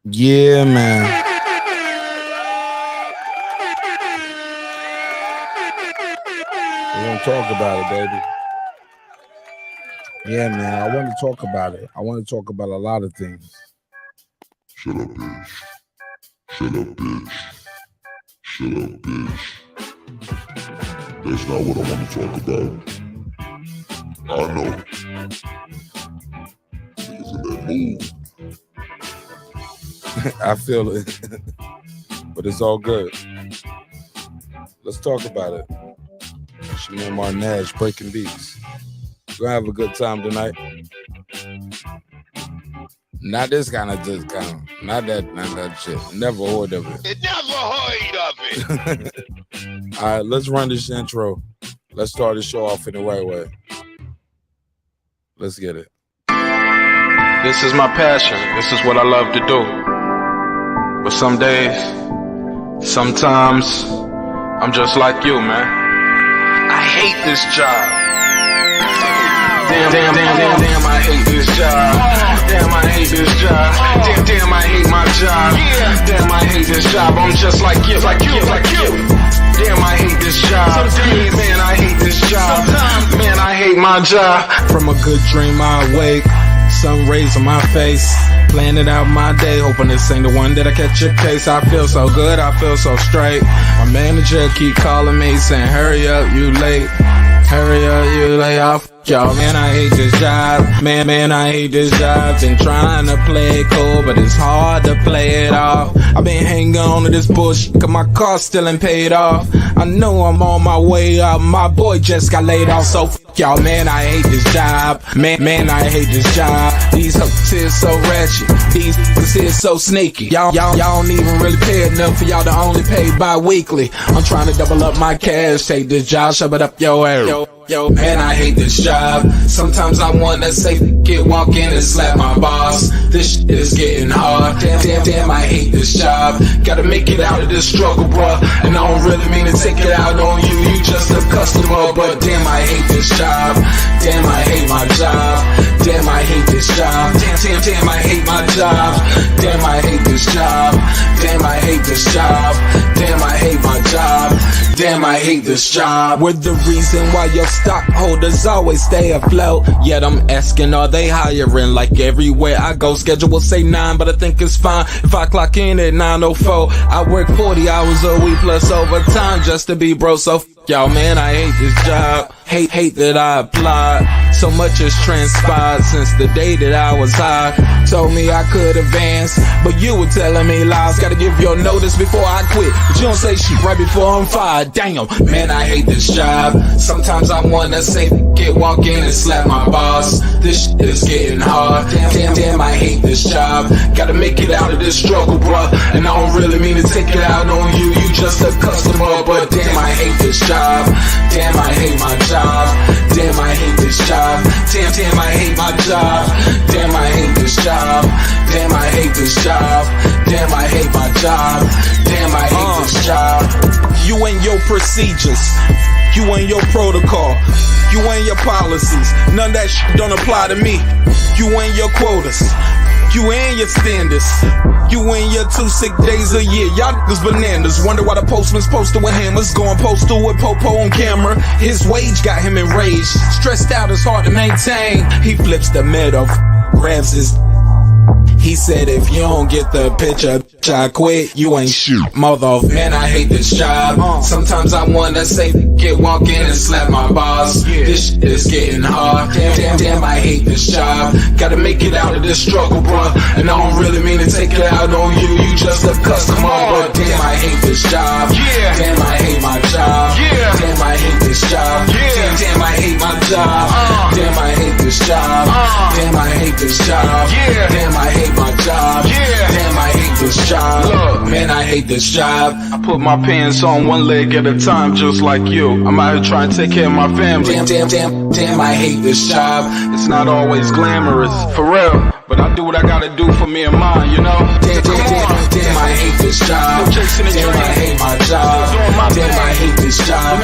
Yeah, man. We're gonna talk about it, baby. Yeah, man. I want to talk about it. I want to talk about a lot of things. Shut up, bitch. Shut up, bitch. Shut up, bitch. That's not what I want to talk about. I know. Niggas in that mood. I feel it. But it's all good. Let's talk about it. Shamir Martinez, Breaking Beats. We're gonna have a good time tonight. Not this kind of not that shit. Never heard of it. Never heard of it. All right, let's run this intro. Let's start the show off in the right way. Let's get it. This is my passion. This is what I love to do. But some days, sometimes, I'm just like you, man. I hate this job. Damn, I hate this job. Damn, I hate this job. Damn, I hate my job. Damn, I hate this job. I'm just like you. Damn, I hate this job. Man, I hate this job. Man, I hate my job. From a good dream I wake, sun rays on my face, planning out my day, hoping this ain't the one that I catch a case. I feel so good, I feel so straight. My manager keep calling me saying, hurry up, you late. Hurry up, you lay off. Y'all, man, I hate this job. Man, I hate this job. Been trying to play it cool, but it's hard to play it off. I've been hanging on to this bullshit, cause my car still ain't paid off. I know I'm on my way up. My boy just got laid off, so y'all, man, I hate this job. Man, I hate this job. These hoes is so ratchet. These hoes is so sneaky. Y'all don't even really pay enough for y'all to only pay bi-weekly. I'm trying to double up my cash. Take this job, shove it up your ass. Yo, man, I hate this job. Sometimes I wanna say, walk in and slap my boss. This shit is getting hard. Damn, I hate this job. Gotta make it out of this struggle, bruh. And I don't really mean to take it out on you. You just a customer, but damn, I hate this job. Damn, I hate my job. Damn, I hate this job. Damn, I hate my job. Damn, I hate this job. Damn, I hate this job. Damn, I hate my job. Damn, I hate this job. We're the reason why your stockholders always stay afloat. Yet I'm asking, are they hiring? Like everywhere I go, schedule will say 9, but I think it's fine if I clock in at 9:04. I work 40 hours a week plus overtime just to be bro. So y'all, man, I hate this job. Hate that I applied. So much has transpired since the day that I was high. Told me I could advance, but you were telling me lies. Gotta give your notice before I quit, but you don't say shit right before I'm fired. Damn, man, I hate this job. Sometimes I wanna say, walk in and slap my boss. This shit is getting hard. Damn, I hate this job. Gotta make it out of this struggle, bruh. And I don't really mean to take it out on you. You just a customer, but damn, I hate this job. Damn, I hate my job. Damn, I hate this job. Damn, I hate my job. Damn, I hate this job. Damn, I hate this job. Damn, I hate my job. Damn, I hate this job. You and your procedures, you and your protocol, you and your policies, none of that shit don't apply to me. You and your quotas, you and your standards, you and your 2 sick days a year. Y'all niggas bananas. Wonder why the postman's posted with hammers, going postal with Popo on camera. His wage got him enraged, stressed out, it's hard to maintain. He flips the middle, grabs his. He said, if you don't get the picture, I quit, you ain't shit, mother. Man, I hate this job. Sometimes I wanna say, walk in and slap my boss. This shit is getting hard. Damn, I hate this job. Gotta make it out of this struggle, bruh. And I don't really mean to take it out on you. You just a customer, but damn, I hate this job. Damn, I hate my job. Damn, I hate this job. Damn, I hate my job. Damn, I hate this job. Damn, I hate this job. Damn, I hate my job. Damn, I hate this job. Look, man, I hate this job. I put my pants on one leg at a time, just like you. I'm out here trying to take care of my family. Damn, I hate this job. It's not always glamorous, for real, but I do what I gotta do for me and mine, you know? Damn, I hate this job. Damn, I hate my job. Damn, I hate this job.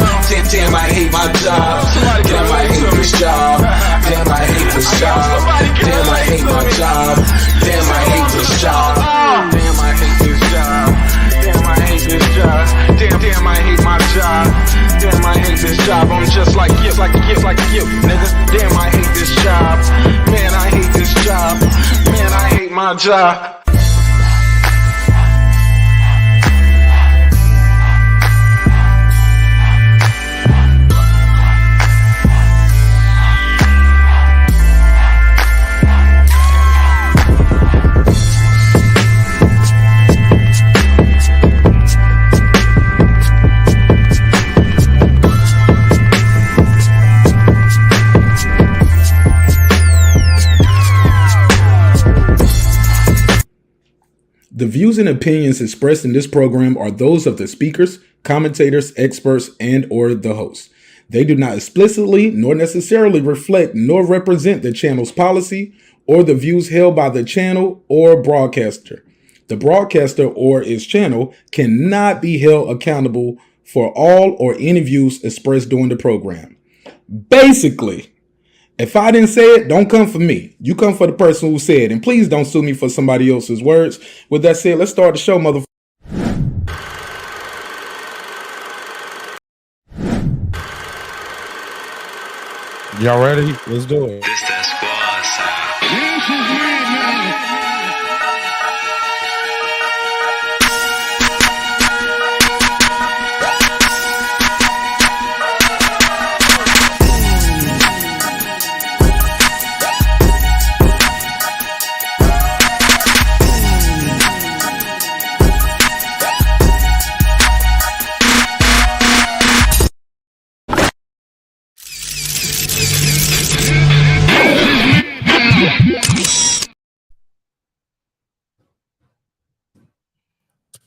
Damn, I hate my job. Damn, I hate this job. Damn, I hate this job. Damn, I hate my job. Damn, I hate this job. my job. The views and opinions expressed in this program are those of the speakers, commentators, experts, and or the hosts. They do not explicitly nor necessarily reflect nor represent the channel's policy or the views held by the channel or broadcaster. The broadcaster or its channel cannot be held accountable for all or any views expressed during the program. Basically, if I didn't say it, don't come for me. You come for the person who said it. And please don't sue me for somebody else's words. With that said, let's start the show, motherfucker. Y'all ready? Let's do it. This that squad sound.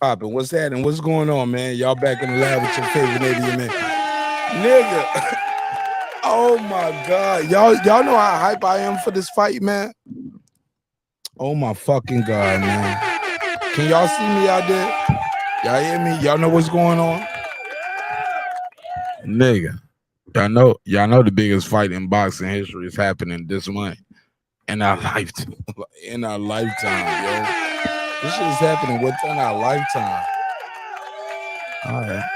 Poppin', what's happening? What's going on, man? Y'all back in the lab with your favorite Indian man. Nigga. Oh my God. Y'all know how hype I am for this fight, man. Oh my fucking God, man. Can y'all see me out there? Y'all hear me? Y'all know what's going on? Nigga. Y'all know the biggest fight in boxing history is happening this month. In our lifetime. In our lifetime, yo. This shit is happening within our lifetime. All right.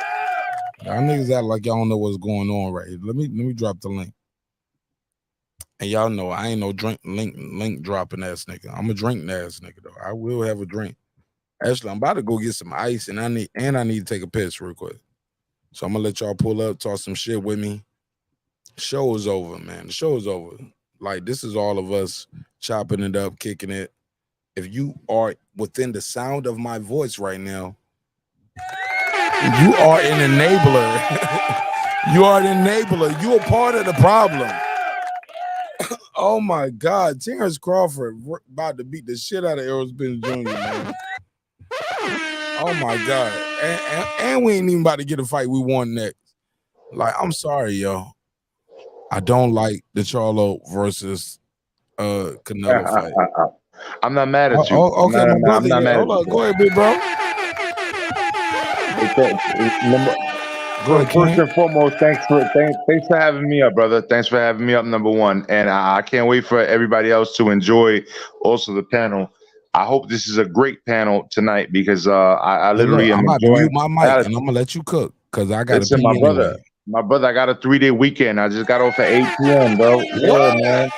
Y'all niggas act like y'all don't know what's going on right here. Let me drop the link. And y'all know I ain't no link dropping ass nigga. I'm a drink ass nigga though. I will have a drink. Actually, I'm about to go get some ice and I need to take a piss real quick. So I'm gonna let y'all pull up, talk some shit with me. Show is over, man. The show is over. Like, this is all of us chopping it up, kicking it. If you are within the sound of my voice right now, you are an enabler. You are an enabler. You are part of the problem. Oh my God. Terrence Crawford about to beat the shit out of Errol Spence Jr., man. Oh my God. And we ain't even about to get a fight we want next. Like, I'm sorry, yo. I don't like the Charlo versus Canelo fight. I'm not mad at you. Okay, I'm not mad at you. Go ahead, big bro. First and foremost, thanks for having me up, brother. Thanks for having me up, number one. And I can't wait for everybody else to enjoy also the panel. I hope this is a great panel tonight because I literally am enjoying my mic and I'm gonna let you cook because I got to my brother. My brother, I got a 3-day weekend. I just got off at 8 p.m., bro. Yeah, man.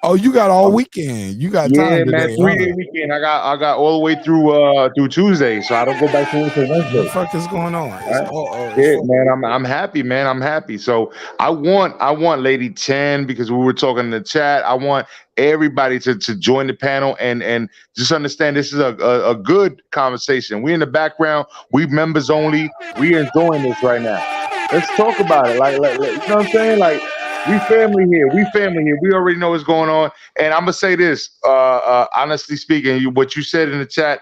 Oh, you got all weekend. You got time today, man. 3-day weekend. I got all the way through Tuesday, so I don't go back to work until Wednesday. What the fuck is going on? Man, I'm happy, man. I'm happy. So I want Lady Chen, because we were talking in the chat. I want everybody to join the panel and just understand this is a good conversation. We in the background. We members only. We enjoying this right now. Let's talk about it. Like you know what I'm saying? Like, we family here. We already know what's going on. And I'm gonna say this, honestly speaking, what you said in the chat.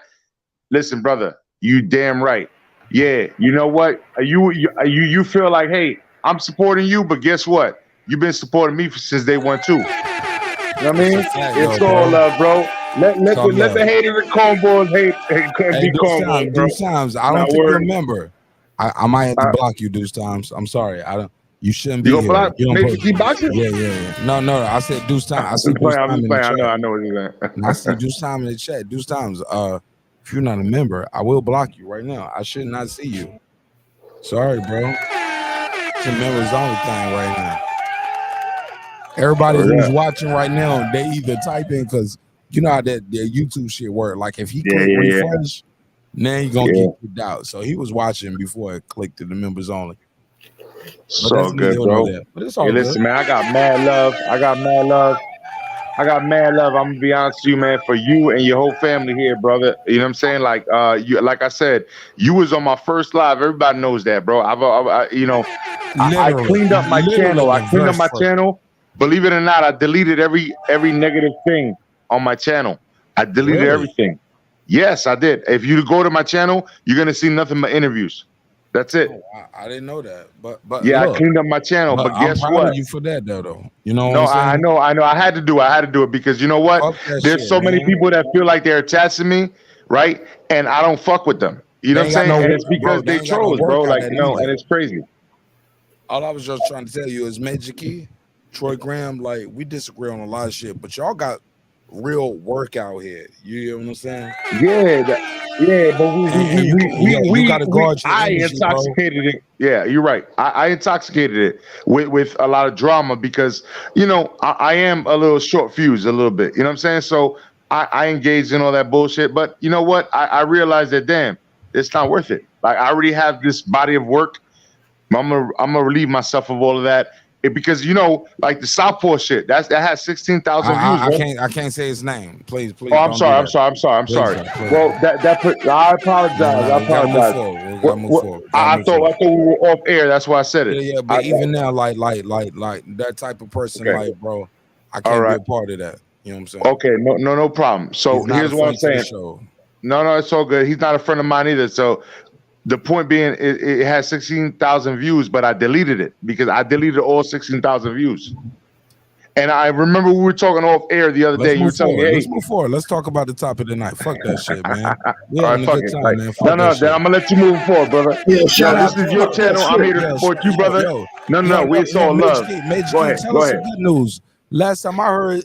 Listen, brother, you damn right. Yeah, you know what? You feel like, hey, I'm supporting you, but guess what? You've been supporting me since day one too. You know what I mean? It's all love, bro. Let the haters and cornballs be cornballs, bro. Deuce Times, I don't think you remember. I might have to block you, Deuce Times. I'm sorry. I don't. You shouldn't be here. Block, keep boxing? Yeah. No. I said Deuce Time. I see Deuce Time in the chat. I know what you're saying. I see Deuce Time in the chat. Deuce Times. If you're not a member, I will block you right now. I should not see you. Sorry, bro. It's a members only thing right now. Everybody who's watching right now, they either type in because you know how that their YouTube shit work. Like if he Yeah, click yeah, yeah. refresh, then he gonna Yeah. get kicked out. So he was watching before it clicked to the members only. So But that's good, neither bro. nor there. But it's all Hey, good. listen, man, I got mad love. I got mad love. I'm gonna be honest with you, man, for you and your whole family here, brother. You know what I'm saying? Like, like I said, you was on my first live. Everybody knows that, bro. I cleaned up my channel. I cleaned up my channel. Believe it or not, I deleted every negative thing on my channel. I deleted everything. Yes, I did. If you go to my channel, you're gonna see nothing but interviews. That's it. Oh, I didn't know that. But Yeah, look, I cleaned up my channel. But I'm guess proud what? of you for that though. You know No, what I'm I saying? know. I had to do it because you know what? Fuck that There's shit, so many man. people that feel like they're attached to me, right? And I don't fuck with them. You know what I'm They ain't got saying? no And it's work, bro. because They they ain't got no trolls, work bro. out Like, that you know, either. and it's crazy. All I was just trying to tell you is Major Key, Troy Graham, like we disagree on a lot of shit, but y'all got real work out here. You know what I'm saying? Yeah, but you gotta guard your I energy, bro. intoxicated it. Yeah, you're right. I intoxicated it with a lot of drama because you know I am a little short fused a little bit. You know what I'm saying? So I engaged in all that bullshit. But you know what? I realized that damn, it's not worth it. Like I already have this body of work. I'm gonna relieve myself of all of that. Because you know, like the Southpaw shit, that has 16,000 views. I can't say his name. Please. Oh, I'm sorry. Please, Well, I apologize. we gotta move forward. We gotta move forward. I thought we were off air. That's why I said it. Yeah, but even now, like that type of person, Okay. like, bro, I can't be a part of that. You know what I'm saying? Okay, no problem. So He's not here's a what I'm friend to the saying. show. No, it's all good. He's not a friend of mine either. So the point being, it has 16,000 views, but I deleted it because I deleted all 16,000 views. And I remember we were talking off air the other day. You were telling me, hey, let's move forward. Let's talk about the topic of the night. Fuck that shit, man. all right, fuck it. Like, man. no, then I'm gonna let you move forward, brother. Yeah, This is your channel. I'm here to support you, brother. No, we all love. Go ahead. Tell us some good news. Last time I heard,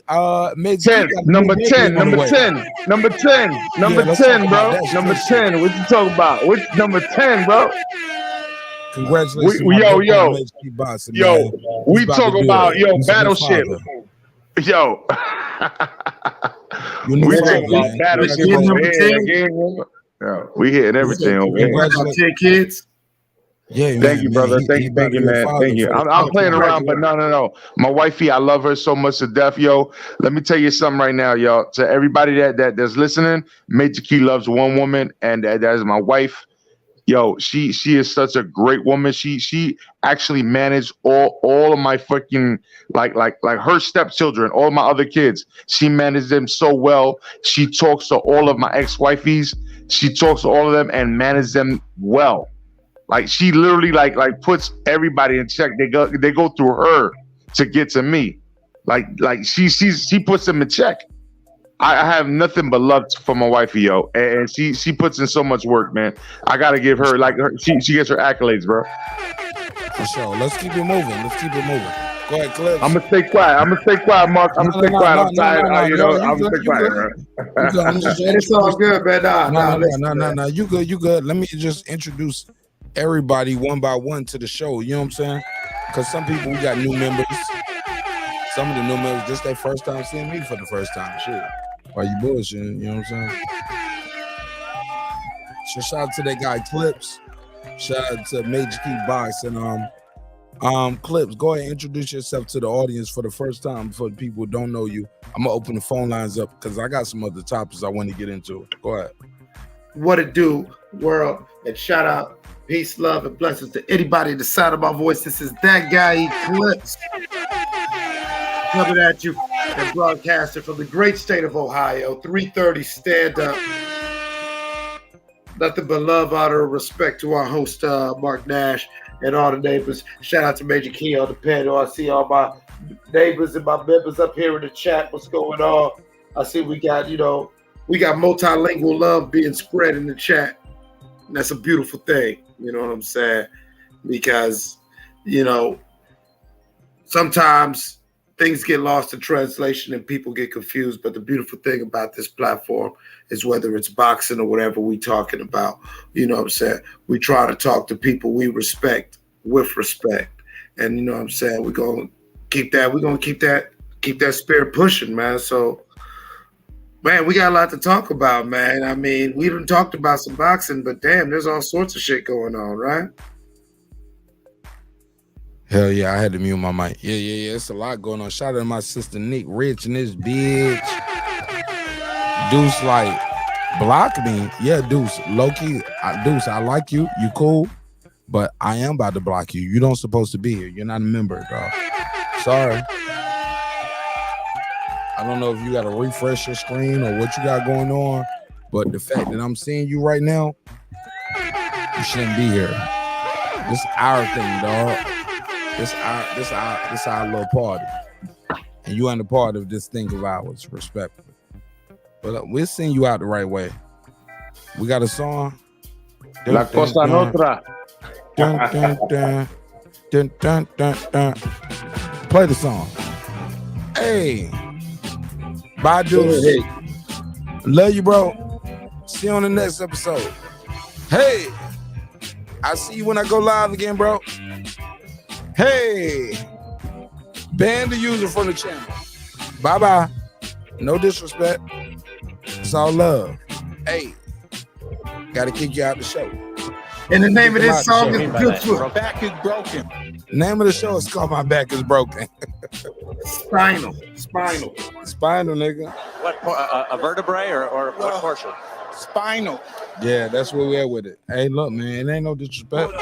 number 10, bro. Number 10. What you talking about? Which number 10, bro? Congratulations. We talk about Battleship. Yo. We talk about Battleship over here. Yo, we hitting everything over here. 10 kids. Yeah, thank you, brother. Thank you, man. Thank you. I'm playing around, but no. My wifey, I love her so much to death, yo. Let me tell you something right now, y'all. To everybody that's listening, Major Key loves one woman, and that is my wife. Yo, she is such a great woman. She actually managed all of my fucking like her stepchildren, all my other kids. She managed them so well. She talks to all of my ex-wifeys. She talks to all of them and manages them well. Like she literally like puts everybody in check. They go through her to get to me. Like she puts them in check. I have nothing but love for my wifey, yo, and she puts in so much work, man. I gotta give her she gets her accolades, bro. For sure. Let's keep it moving. Go ahead, Cliff. I'm gonna stay quiet, Mark. I'm gonna stay quiet. I'm tired. I'm gonna stay quiet, bro. It's all good, man. No. You good. Let me just introduce everybody one by one to the show. You know what I'm saying? Because some people, we got new members. Some of the new members, this their first time seeing me for the first time. Shit. Why you bullshitting? You know what I'm saying? So shout out to that guy Clips. Shout out to Major Key Box and Clips. Go ahead and introduce yourself to the audience for the first time. For the people who don't know you, I'm gonna open the phone lines up because I got some other topics I want to get into. Go ahead. What it do, world? And shout out, peace, love, and blessings to anybody at the sound of my voice. This is that guy Eclipse coming at you and broadcasting from the great state of Ohio. 3:30 stand up. Nothing but love, honor, and respect to our host Mark Nash and all the neighbors. Shout out to Major Key on the panel. I see all my neighbors and my members up here in the chat. What's going on? I see we got multilingual love being spread in the chat. And that's a beautiful thing. You know what I'm saying? Because, sometimes things get lost in translation and people get confused. But the beautiful thing about this platform is whether it's boxing or whatever we talking about, you know what I'm saying? We try to talk to people we respect with respect. And you know what I'm saying? We're going to keep that spirit pushing, man. So, Man, we got a lot to talk about, man. I mean, we done talked about some boxing, but damn, there's all sorts of shit going on, right? Hell yeah, I had to mute my mic. Yeah. It's a lot going on. Shout out to my sister Nick Rich and this bitch. Deuce like block me. Yeah, Deuce. Low-key, Deuce, I like you. You cool. But I am about to block you. You don't supposed to be here. You're not a member, dog. Sorry. I don't know if you got to refresh your screen or what you got going on, but the fact that I'm seeing you right now, you shouldn't be here. This is our thing, dog. This our little party, and you ain't a part of this thing of ours, respectfully. But we're seeing you out the right way. We got a song. La Cosa Nostra. Dun, dun, dun, dun, dun, dun, dun. Play the song. Hey, bye, dude. Love you, bro. See you on the next episode. Hey, I see you when I go live again, bro. Hey, ban the user from the channel. Bye-bye. No disrespect. It's all love. Hey, gotta kick you out the show. And the name of this song is Bigfoot. Back is broken. Name of the show is called My Back is Broken. Spinal, nigga. What, a vertebrae or what portion? Spinal. Yeah, that's where we're at with it. Hey, look, man, it ain't no disrespect.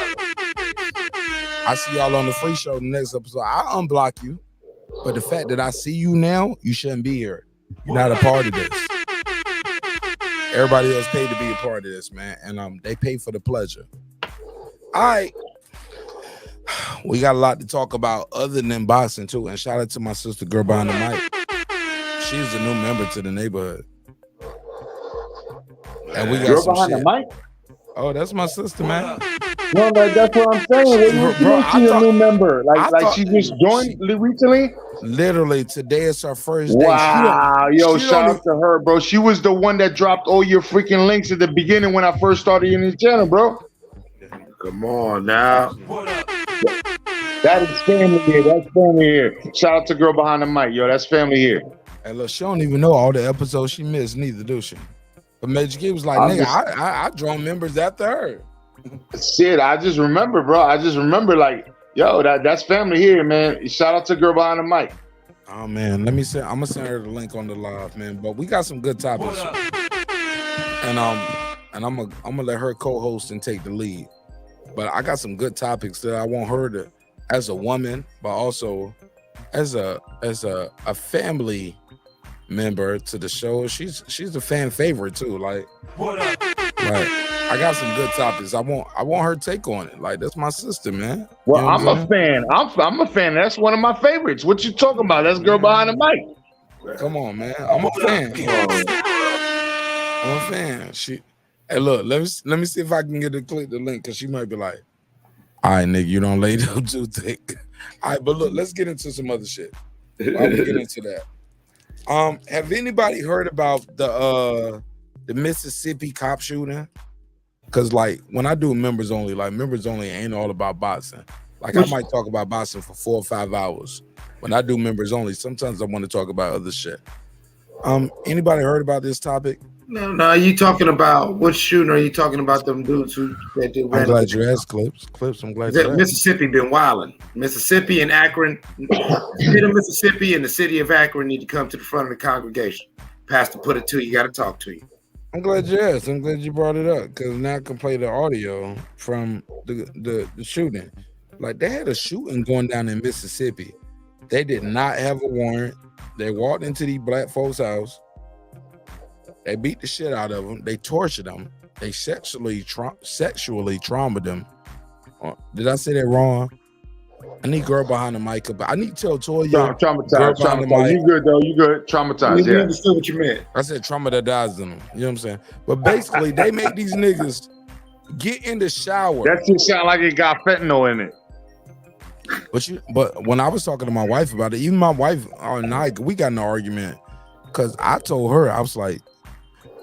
I see y'all on the free show the next episode. I'll unblock you, but the fact that I see you now, you shouldn't be here. You're not a part of this. Everybody else paid to be a part of this, man, and they pay for the pleasure. All right, we got a lot to talk about other than boxing too. And shout out to my sister, girl behind the mic. She's a new member to the neighborhood, and we got Girl some behind shit. the mic? Oh, that's my sister, man. No, that's what I'm saying. What you Bro, she's a new member? Like she just joined she- recently? Literally, today is her first day. Wow, yo, she shout don't out to her, bro. She was the one that dropped all your freaking links at the beginning when I first started in this channel, bro. Come on now. That is family here. That's family here. Shout out to girl behind the mic, yo. That's family here. And look, she don't even know all the episodes she missed, neither do she. But Magic Kid was like, I'm nigga, just- I drawn members after her. Shit, I just remember, bro. I just remember, like, yo, that's family here, man. Shout out to girl behind the mic. Oh man, I'm gonna send her the link on the live, man. But we got some good topics, and I'm gonna let her co-host and take the lead. But I got some good topics that I want her to, as a woman, but also as a family member to the show. She's a fan favorite too. Like I got some good topics. I want her take on it. Like, that's my sister, man. Well, You know what I'm a fan. I'm a fan. That's one of my favorites. What you talking about? That's girl behind the mic. Come on, man. I'm a fan. I'm a fan. Hey, look, let me see if I can get her to click the link, because she might be like, all right, nigga, you don't lay down too thick. All right, but look, let's get into some other shit. While we get into that. Have anybody heard about the Mississippi cop shooting? Because, like, when I do members only, ain't all about boxing. Like, I might talk about boxing for 4 or 5 hours. When I do members only, sometimes I want to talk about other shit. Anybody heard about this topic? No. Are you talking about what shooting? Are you talking about them dudes that did? I'm glad you asked, Clips. I'm glad you asked. Mississippi been wilding. Mississippi and Akron, the state of Mississippi and the city of Akron need to come to the front of the congregation. Pastor put it to you. Got to talk to you. I'm glad you asked. I'm glad you brought it up, because now I can play the audio from the shooting. Like, they had a shooting going down in Mississippi. They did not have a warrant. They walked into these black folks' house. They beat the shit out of them. They tortured them. They sexually traumatized them. Did I say that wrong? I need girl behind the mic. I need to tell Toya. Traumatized. You good though? You good? Traumatized. We Yeah. understood what you meant. I said traumatized them. You know what I'm saying? But basically, they make these niggas get in the shower. That shit sound like it got fentanyl in it. But when I was talking to my wife about it, even my wife and I, we got in an argument, because I told her, I was like,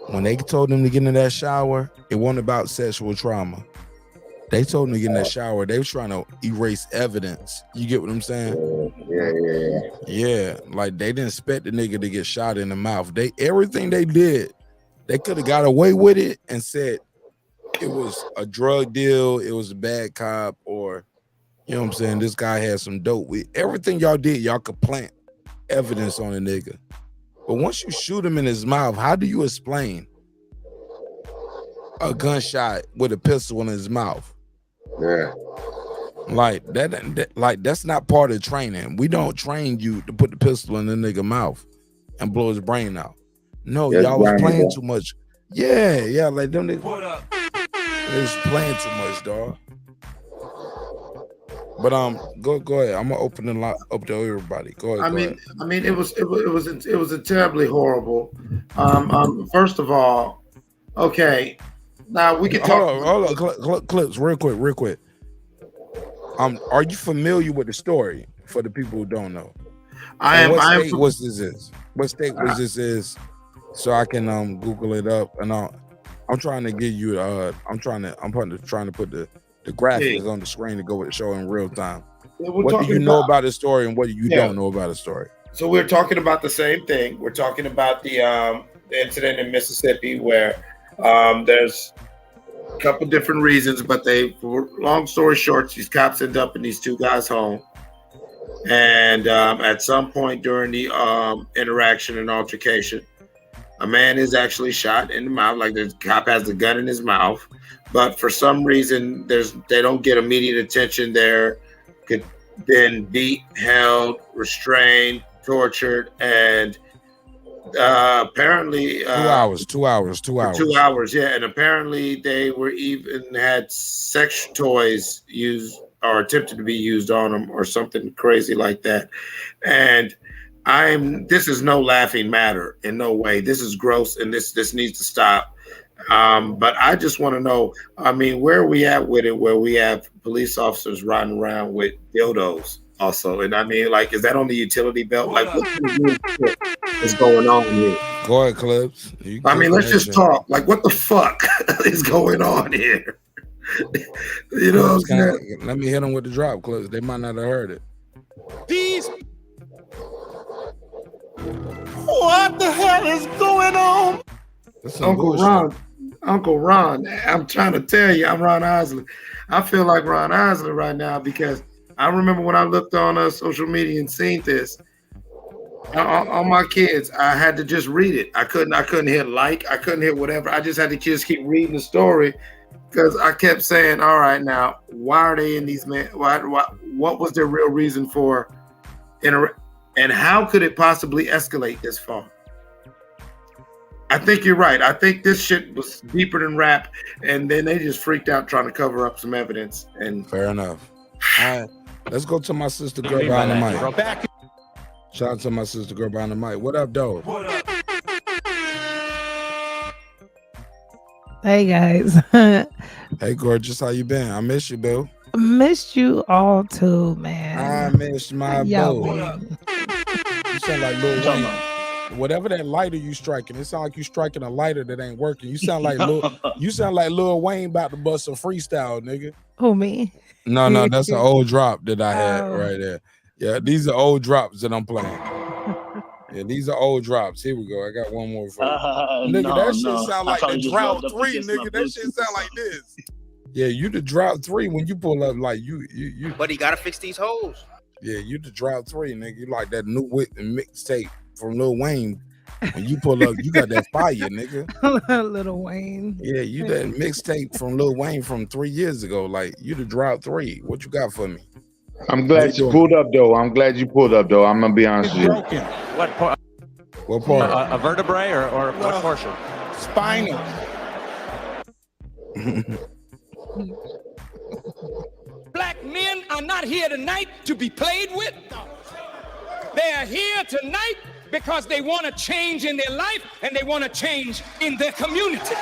when they told them to get in that shower, it wasn't about sexual trauma. They told them to get in that shower. They were trying to erase evidence. You get what I'm saying? Yeah, like they didn't expect the nigga to get shot in the mouth. Everything they did, they could have got away with it and said it was a drug deal, it was a bad cop, or you know what I'm saying, this guy had some dope. Everything y'all did, y'all could plant evidence on a nigga. But once you shoot him in his mouth, how do you explain a gunshot with a pistol in his mouth? Yeah. Like that's not part of training. We don't train you to put the pistol in the nigga mouth and blow his brain out. No, y'all was playing too much. Yeah, like them niggas. They was playing too much, dog. But go ahead. I'm gonna open the lot up to everybody. Go ahead. I mean, it was a terribly horrible. First of all, okay. Now we can talk. Hold on. Clips, real quick. Are you familiar with the story for the people who don't know? What state was this is? So I can Google it up, and I'm trying to give you I'm trying to put the graphics on the screen to go with the show in real time. What do you know about the story, and what do you don't know about the story? So we're talking about the same thing. We're talking about the incident in Mississippi where there's a couple different reasons, but long story short, these cops end up in these two guys' home. And at some point during the interaction and altercation, a man is actually shot in the mouth, like the cop has the gun in his mouth. But for some reason, they don't get immediate attention. They're been beat, held, restrained, tortured, and apparently 2 hours. 2 hours, yeah. And apparently they were even had sex toys used or attempted to be used on them or something crazy like that. And this is no laughing matter in no way. This is gross, and this needs to stop. But I just want to know, I mean, where are we at with it, where we have police officers riding around with dildos also? And I mean, like, is that on the utility belt? Like, what is going on here? Go ahead, Clips. I mean, let's just talk. Like, what the fuck is going on here? You know what I'm saying? Let me hit them with the drop, Clips. They might not have heard it. What the hell is going on? Uncle Ron, I'm trying to tell you, I'm Ron Isley. I feel like Ron Isley right now because I remember when I looked on social media and seen this. On my kids, I had to just read it. I couldn't hit like, I couldn't hit whatever. I just had to just keep reading the story because I kept saying, all right, now, why are they in these men? What was their real reason for and how could it possibly escalate this far? I think you're right. I think this shit was deeper than rap, and then they just freaked out trying to cover up some evidence. And fair enough. All right, let's go to my sister girl behind the mic. Shout out to my sister girl behind the mic. What up, though? Hey guys. Hey, gorgeous, how you been? I miss you, boo. Missed you all too, man. I missed my boo. You sound like Lil Wayne. Whatever that lighter you striking, it sound like you striking a lighter that ain't working. You sound like Lil Wayne about to bust a freestyle, nigga. Who, me? No, that's an old drop that I had right there. Yeah, these are old drops that I'm playing. Yeah, these are old drops. Here we go. I got one more for you. Nigga, that shit sound like the Drought 3, nigga. That shit sound like this. Yeah, you the Drought 3 when you pull up like you. But he gotta fix these holes. Yeah, you the Drought 3, nigga. You like that new mixtape from Lil Wayne. When you pull up, you got that fire, nigga. Lil Wayne. Yeah, you that mixtape from Lil Wayne from 3 years ago. Like, you the Drought 3. What you got for me? I'm glad you pulled up, though. I'm gonna be honest with you. What part? What part? A vertebrae or what portion? Spinal. Black men are not here tonight to be played with. They are here tonight because they want to change in their life and they want to change in their community.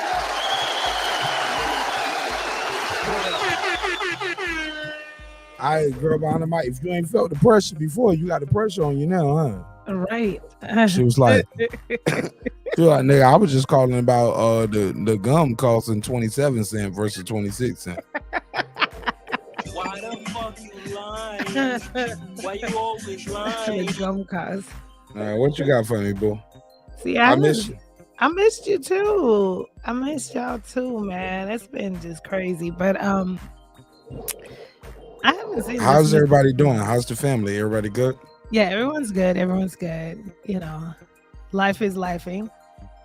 All right, girl behind the mic. If you ain't felt the pressure before, you got the pressure on you now, huh? Right. She was like, nigga, I was just calling about the gum costing 27 cents versus 26 cents. Why the fuck you Why you always lying? The gum cause. What you got for me, boo? See, I miss you. I missed you too. I missed y'all too, man. It's been just crazy. But I haven't seen. How's everybody doing? How's the family? Everybody good? Yeah, everyone's good. Everyone's good. You know, life is lifing,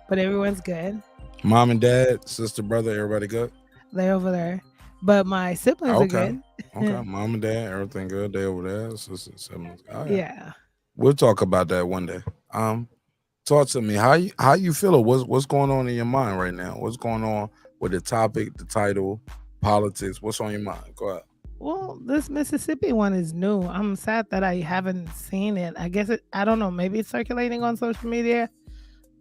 but everyone's good. Mom and dad, sister, brother, everybody good? They're over there. But my siblings are good. Okay. Mom and dad, everything good. They over there. Sister, siblings. Oh, yeah. We'll talk about that one day. Talk to me. How you feeling? What's going on in your mind right now? What's going on with the topic, the title, politics? What's on your mind? Go ahead. Well, this Mississippi one is new. I'm sad that I haven't seen it. I guess I don't know, maybe it's circulating on social media,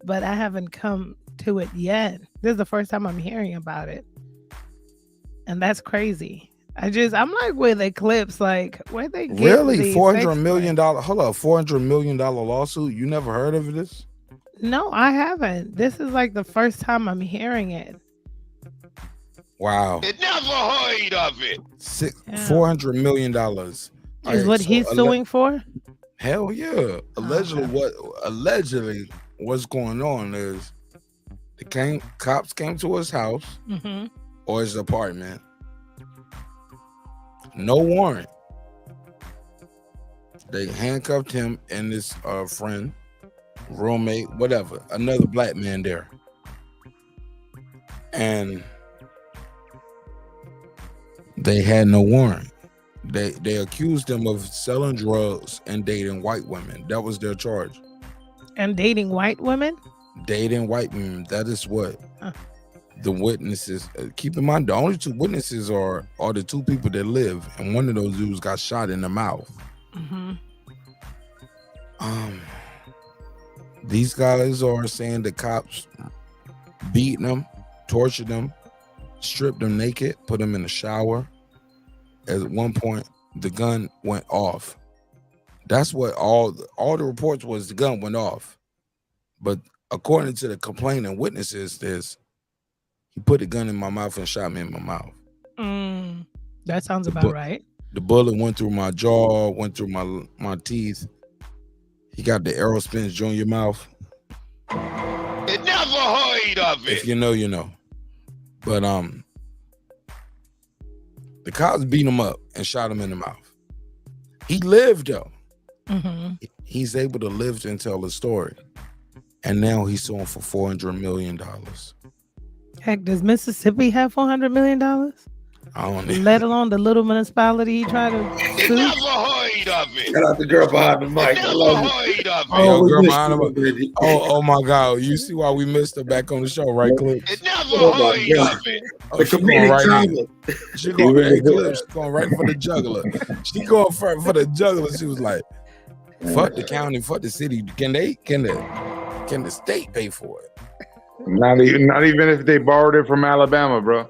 but I haven't come to it yet. This is the first time I'm hearing about it. And that's crazy. I'm like with Eclipse, like where they get really $400 million. Hold up, $400 million lawsuit. You never heard of this? No, I haven't. This is like the first time I'm hearing it. Wow. It never heard of it. $400 million. Is what he's suing for? Hell yeah. Allegedly, what's going on is cops came to his house or his apartment. No warrant. They handcuffed him and his friend, roommate, whatever, another black man there. And they had no warrant. They accused him of selling drugs and dating white women. That was their charge. And dating white women? Dating white women. That is what the witnesses. Keep in mind, the only two witnesses are the two people that live, and one of those dudes got shot in the mouth. These guys are saying the cops beat them, tortured them, stripped them naked, put them in the shower. At one point, the gun went off. That's what all the reports was. The gun went off, but according to the complaining witnesses, he put the gun in my mouth and shot me in my mouth. That sounds about right. The bullet went through my jaw, went through my teeth. He got the arrow spins join your mouth. It never heard of it. If you know, you know. But the cops beat him up and shot him in the mouth. He lived though. He's able to live and tell the story. And now he's suing for $400 million. Heck, does Mississippi have $400 million? I don't know. Let alone the little municipality he tried to It sue? never heard of it. Shout out the girl behind the mic. I love you. Heard of it. Yo, we girl missed behind you, him. baby. Oh my God. You see why we missed her back on the show, right, Clip? It never Oh my heard God. of it. Oh, The she going comedic right in. timing. She going right for the juggler. She going for the juggler. She was like, fuck the county, fuck the city. Can the state pay for it? Not even if they borrowed it from Alabama, bro.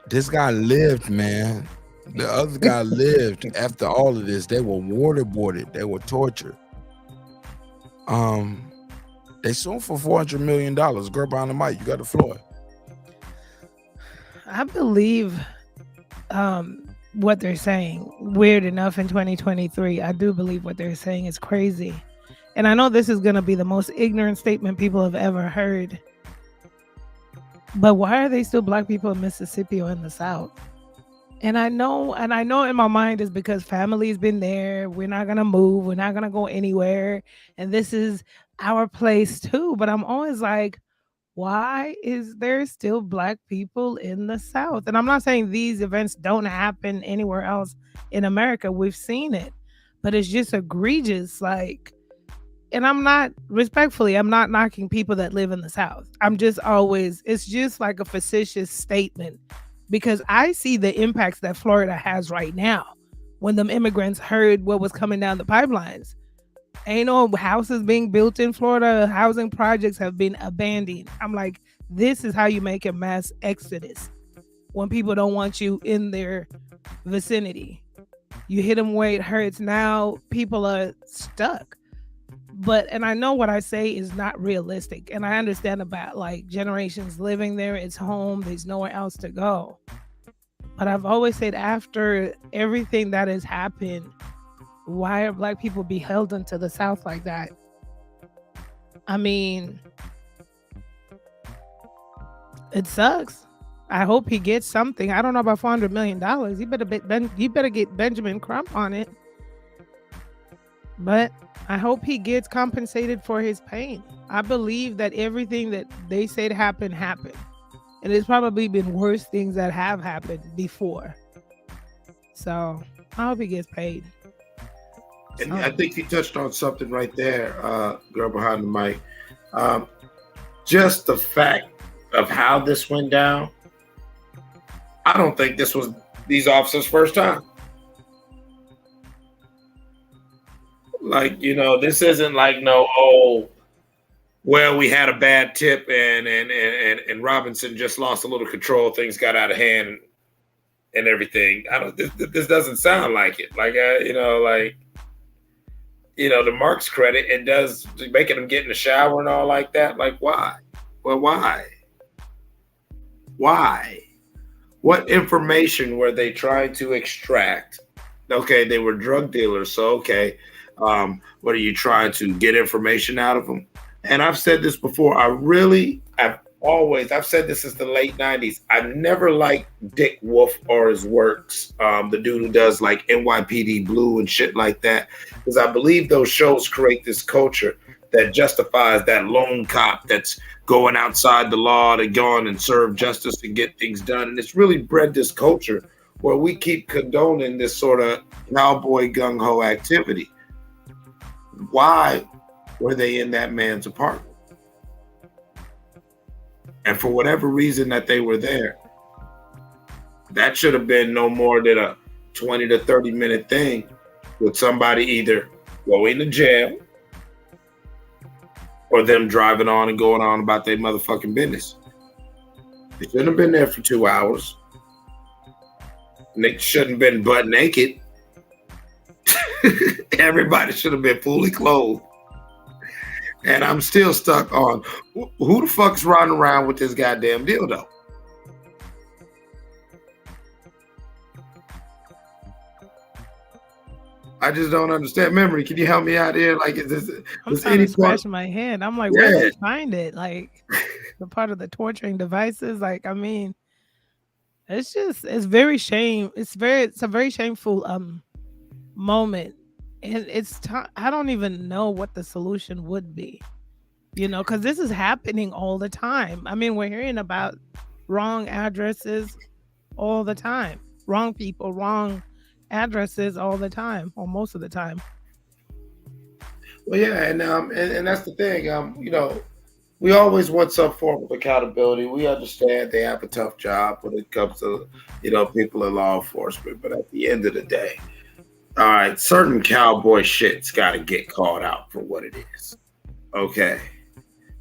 This guy lived, man. The other guy lived after all of this. They were waterboarded. They were tortured. They sued for $400 million. Girl behind the mic, you got the floor. I believe what they're saying. Weird enough in 2023, I do believe what they're saying is crazy. And I know this is going to be the most ignorant statement people have ever heard. But why are they still black people in Mississippi or in the South? And I know in my mind is because family's been there. We're not going to move. We're not going to go anywhere. And this is our place too. But I'm always like, why is there still black people in the South? And I'm not saying these events don't happen anywhere else in America. We've seen it. But it's just egregious. Like, and I'm not knocking people that live in the South. It's just like a facetious statement because I see the impacts that Florida has right now when them immigrants heard what was coming down the pipelines. Ain't no houses being built in Florida. Housing projects have been abandoned. I'm like, this is how you make a mass exodus when people don't want you in their vicinity. You hit them where it hurts. Now people are stuck. And I know what I say is not realistic. And I understand about like generations living there. It's home. There's nowhere else to go. But I've always said after everything that has happened, why are black people beholden to the South like that? I mean, it sucks. I hope he gets something. I don't know about $400 million. You better get Benjamin Crump on it. But I hope he gets compensated for his pain. I believe that everything that they said happened. And there's probably been worse things that have happened before. So I hope he gets paid. And I think you touched on something right there, girl behind the mic. Just the fact of how this went down, I don't think this was these officers' first time. Like, this isn't like well, we had a bad tip and Robinson just lost a little control. Things got out of hand and everything. This doesn't sound like it. Like, to Mark's credit, it does making him get in the shower and all like that. Like, why? Well, why? Why? What information were they trying to extract? Okay, they were drug dealers. So, okay. What are you trying to get information out of them? And I've said this before. I've said this since the late 90s. I've never liked Dick Wolf or his works. The dude who does like NYPD Blue and shit like that. Because I believe those shows create this culture that justifies that lone cop that's going outside the law to go on and serve justice and get things done. And it's really bred this culture where we keep condoning this sort of cowboy gung-ho activity. Why were they in that man's apartment? And for whatever reason that they were there, that should have been no more than a 20 to 30 minute thing with somebody either going to jail or them driving on and going on about their motherfucking business. They shouldn't have been there for 2 hours. And they shouldn't have been butt naked. Everybody should have been fully clothed. And I'm still stuck on who the fuck's running around with this goddamn dildo? I just don't understand. Memory, can you help me out here? Like, I'm trying to scratch my head. I'm like, where did you find it? Like, the part of the torturing devices. Like, I mean, it's a very shameful moment. And I don't even know what the solution would be, because this is happening all the time. I mean, we're hearing about wrong addresses all the time, wrong people, wrong addresses all the time, or most of the time. Well, yeah, and that's the thing. We always want some form of accountability. We understand they have a tough job when it comes to people in law enforcement, but at the end of the day, all right, certain cowboy shit's got to get called out for what it is. Okay.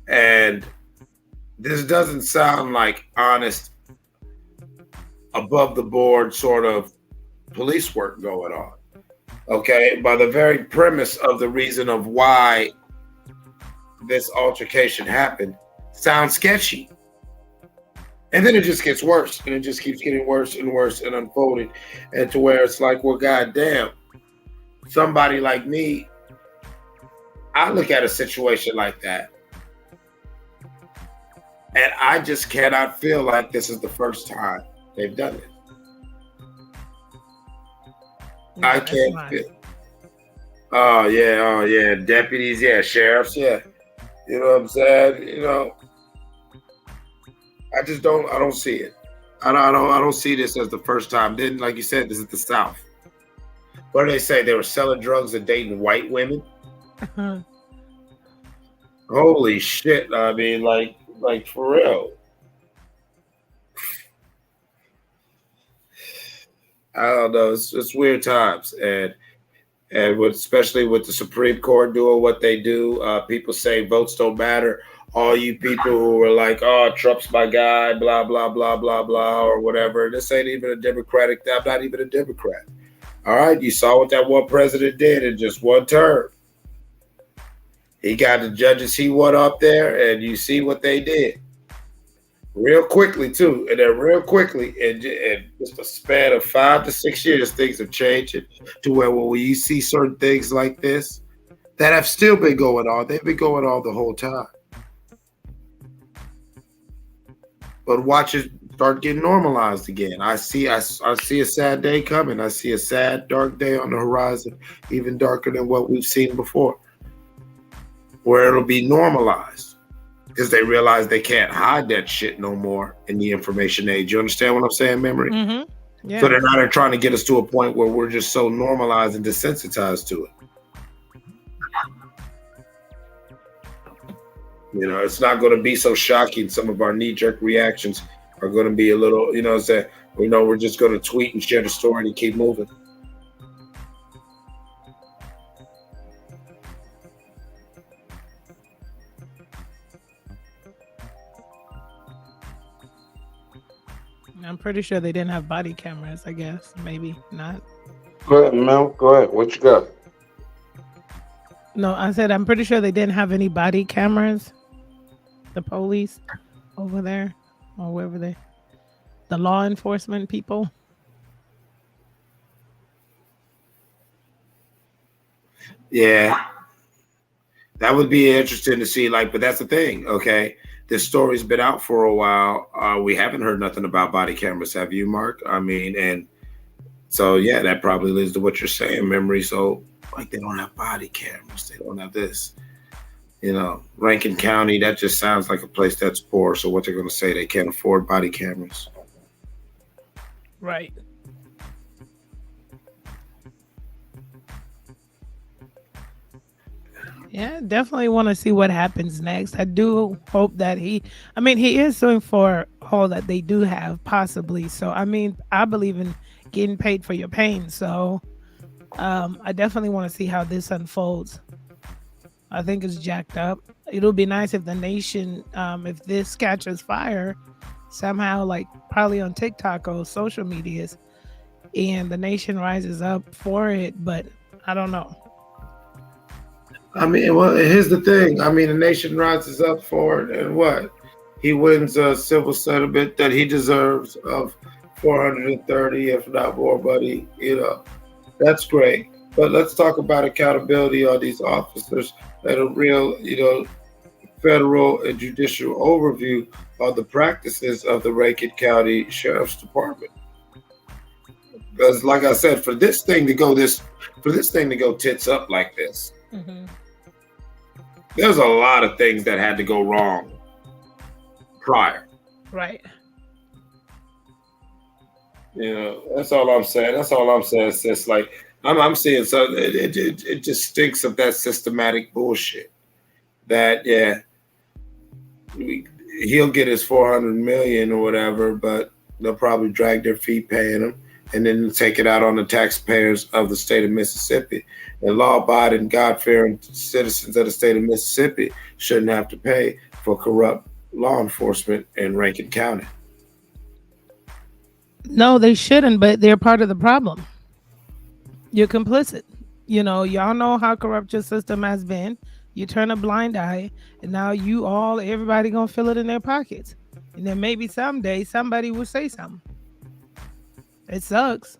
And this doesn't sound like honest, above the board sort of police work going on. Okay. By the very premise of the reason of why this altercation happened sounds sketchy. And then it just gets worse. And it just keeps getting worse and worse and unfolding. And to where it's like, well, goddamn. Somebody like me, I look at a situation like that and I just cannot feel like this is the first time they've done it. No, I can't feel. Oh yeah, deputies, yeah, sheriffs, yeah. You know what I'm saying? I don't see it. I don't see this as the first time. Then, like you said, this is the South. What do they say? They were selling drugs and dating white women? Holy shit. I mean, like for real. I don't know. It's weird times. And especially with the Supreme Court doing what they do, people say votes don't matter. All you people who were like, oh, Trump's my guy, blah, blah, blah, blah, blah, or whatever. This ain't even a Democratic. I'm not even a Democrat. All right, you saw what that one president did in just one term. He got the judges he won up there, and you see what they did. real quickly too, and then real quickly, and just a span of 5 to 6 years, things have changed to where when you see certain things like this that have still been going on, they've been going on the whole time. But watch it start getting normalized again. I see a sad day coming. I see a sad, dark day on the horizon, even darker than what we've seen before, where it'll be normalized because they realize they can't hide that shit no more in the information age. You understand what I'm saying, Memory? Mm-hmm. Yeah. So they're not trying to get us to a point where we're just so normalized and desensitized to it. You know, it's not going to be so shocking. Some of our knee-jerk reactions are going to be a little, you know, say, you know, we're just going to tweet and share the story and keep moving. I'm pretty sure they didn't have body cameras, I guess. Maybe not. Go ahead, Mel. Go ahead. What you got? No, I said I'm pretty sure they didn't have any body cameras. The police over there or wherever the law enforcement people. Yeah. That would be interesting to see, like, but that's the thing, okay? This story's been out for a while. We haven't heard nothing about body cameras, have you, Mark? I mean, and so, yeah, that probably leads to what you're saying, Memory. So, like, they don't have body cameras. They don't have this. You know, Rankin County, that just sounds like a place that's poor. So what they're going to say, they can't afford body cameras. Right. Yeah, definitely want to see what happens next. I do hope that he is suing for all that they do have, possibly. So, I mean, I believe in getting paid for your pain. So, I definitely want to see how this unfolds. I think it's jacked up. It'll be nice if the nation, if this catches fire somehow, like probably on TikTok or social medias, and the nation rises up for it. But I don't know. I mean, well, here's the thing. I mean, the nation rises up for it, and what? He wins a civil settlement that he deserves of 430, if not more, buddy. You know, that's great. But let's talk about accountability on these officers and a real, you know, federal and judicial overview of the practices of the Rankin County Sheriff's Department. Because, like I said, for this thing to go tits up like this, there's a lot of things that had to go wrong prior. Right. You know, that's all I'm saying. It's just like I'm seeing something. It just stinks of that systematic bullshit. That he'll get his 400 million or whatever, but they'll probably drag their feet paying him, and then take it out on the taxpayers of the state of Mississippi. And law-abiding, God-fearing citizens of the state of Mississippi shouldn't have to pay for corrupt law enforcement in Rankin County. No, they shouldn't, but they're part of the problem. You're complicit. You know, y'all know how corrupt your system has been. You turn a blind eye, and now everybody gonna feel it in their pockets. And then maybe someday somebody will say something. It sucks,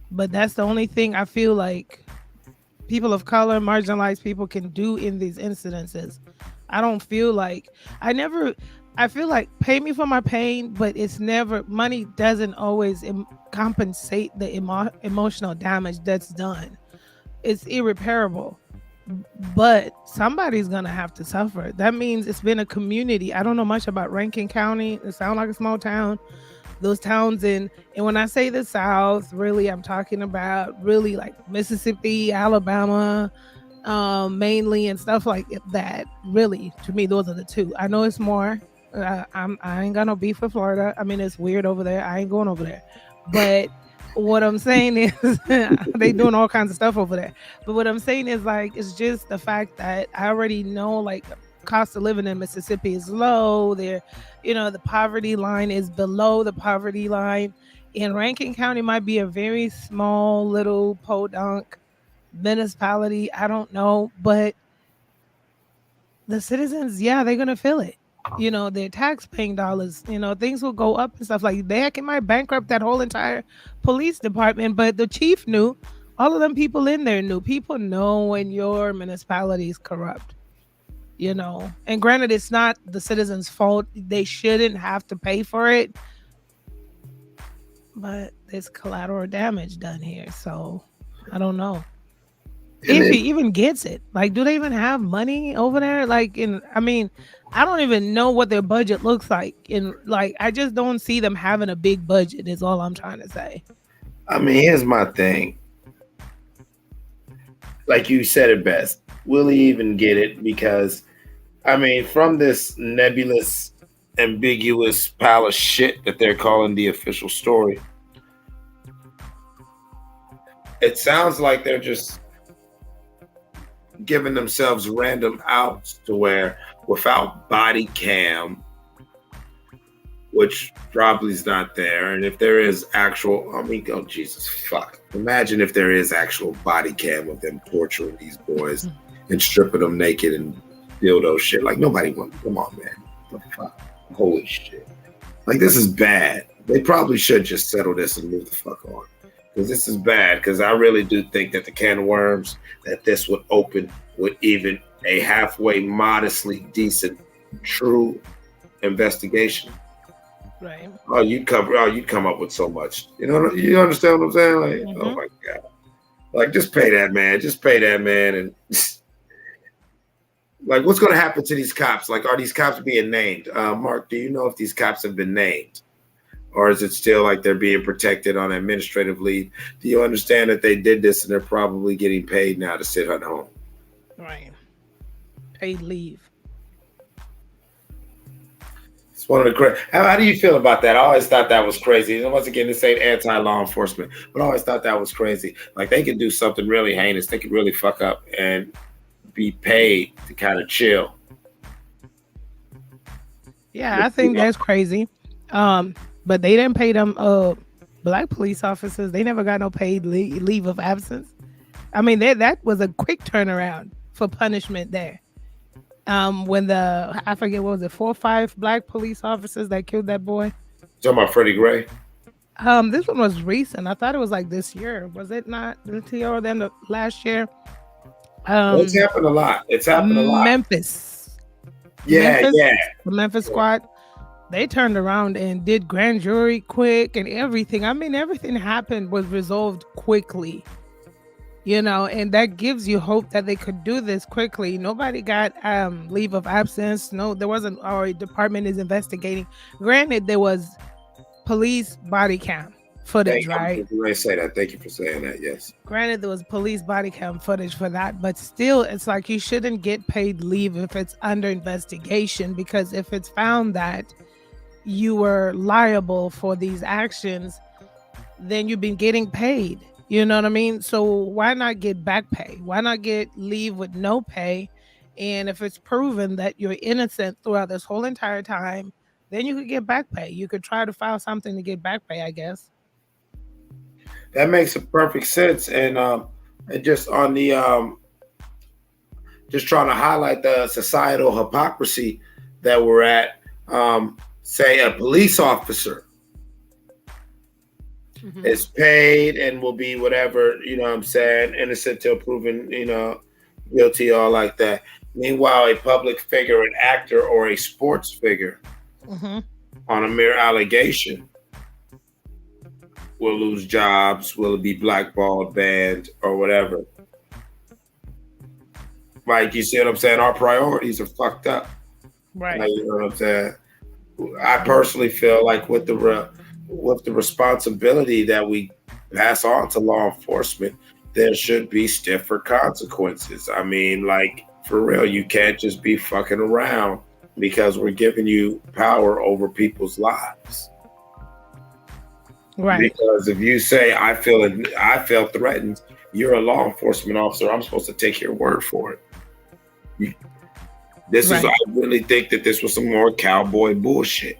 but that's the only thing I feel like people of color, marginalized people can do in these incidences. I don't feel like I feel like pay me for my pain, but it's never, money doesn't always compensate the emotional damage that's done. It's irreparable, but somebody's gonna have to suffer. That means it's been a community. I don't know much about Rankin County. It sounds like a small town. Those towns and when I say the South, really, I'm talking about really like Mississippi, Alabama, mainly, and stuff like that. Really, to me, those are the two. I know it's more. I ain't got no beef with Florida. I mean, it's weird over there. I ain't going over there. But what I'm saying is they doing all kinds of stuff over there. But what I'm saying is, like, it's just the fact that I already know, like, cost of living in Mississippi is low. There, you know, the poverty line is below the poverty line. In Rankin County might be a very small little podunk municipality. I don't know, but the citizens, they're gonna feel it. their tax-paying dollars. Things will go up and stuff like that. It might bankrupt that whole entire police department, but the chief knew. All of them people in there knew. People know when your municipality is corrupt. And granted, it's not the citizens' fault. They shouldn't have to pay for it, but there's collateral damage done here. So I don't know if he even gets it. Like, do they even have money over there? Like, I don't even know what their budget looks like. I just don't see them having a big budget. Is all I'm trying to say. Here's my thing. Like you said it best. Will he even get it? Because, from this nebulous, ambiguous pile of shit that they're calling the official story, it sounds like they're just giving themselves random outs to where without body cam, which probably is not there, and if there is actual, oh Jesus fuck. Imagine if there is actual body cam of them torturing these boys and stripping them naked and dildo shit. Like, nobody wants, come on, man. What the fuck? Holy shit. Like, this is bad. They probably should just settle this and move the fuck on. Because this is bad. Because I really do think that the can of worms that this would open with even a halfway modestly decent, true investigation. Right. You'd come up with so much. You understand what I'm saying? Like, oh my God. Like, just pay that man. Just pay that man. And like, what's going to happen to these cops? Like, are these cops being named? Mark, do you know if these cops have been named? Or is it still like they're being protected on administrative leave? Do you understand that they did this and they're probably getting paid now to sit at home? Right. Paid leave. It's one of the crazy. How do you feel about that? I always thought that was crazy. And once again, this ain't anti-law enforcement, but I always thought that was crazy. Like, they could do something really heinous. They could really fuck up and be paid to kind of chill. Yeah, I think that's crazy. But they didn't pay them black police officers. They never got no paid leave of absence. That was a quick turnaround for punishment there. When I forget, what was it, 4 or 5 black police officers that killed that boy? Talking about Freddie Gray? This one was recent. I thought it was like this year. Was it not this year or then last year? It's happened a lot. It's happened a lot. Memphis. Yeah. The Memphis squad. They turned around and did grand jury quick and everything. Everything was resolved quickly. And that gives you hope that they could do this quickly. Nobody got leave of absence. No, there wasn't. Our department is investigating. Granted, there was police body cam footage, right? I say that. Thank you for saying that. Yes. Granted, there was police body cam footage for that, but still, it's like you shouldn't get paid leave if it's under investigation, because if it's found that you were liable for these actions, then you've been getting paid. You know what I mean? So why not get back pay? Why not get leave with no pay? And if it's proven that you're innocent throughout this whole entire time, then you could get back pay. You could try to file something to get back pay, I guess. That makes a perfect sense. And just on the just trying to highlight the societal hypocrisy that we're at. Say a police officer is paid and will be whatever, innocent till proven, guilty, all like that. Meanwhile, a public figure, an actor, or a sports figure on a mere allegation will lose jobs, will be blackballed, banned, or whatever. Like, you see what I'm saying? Our priorities are fucked up. Right. Like, you know what I'm saying? I personally feel like with the responsibility that we pass on to law enforcement, there should be stiffer consequences. Like, for real, you can't just be fucking around because we're giving you power over people's lives. Right. Because if you say, I feel threatened, you're a law enforcement officer, I'm supposed to take your word for it. I really think that this was some more cowboy bullshit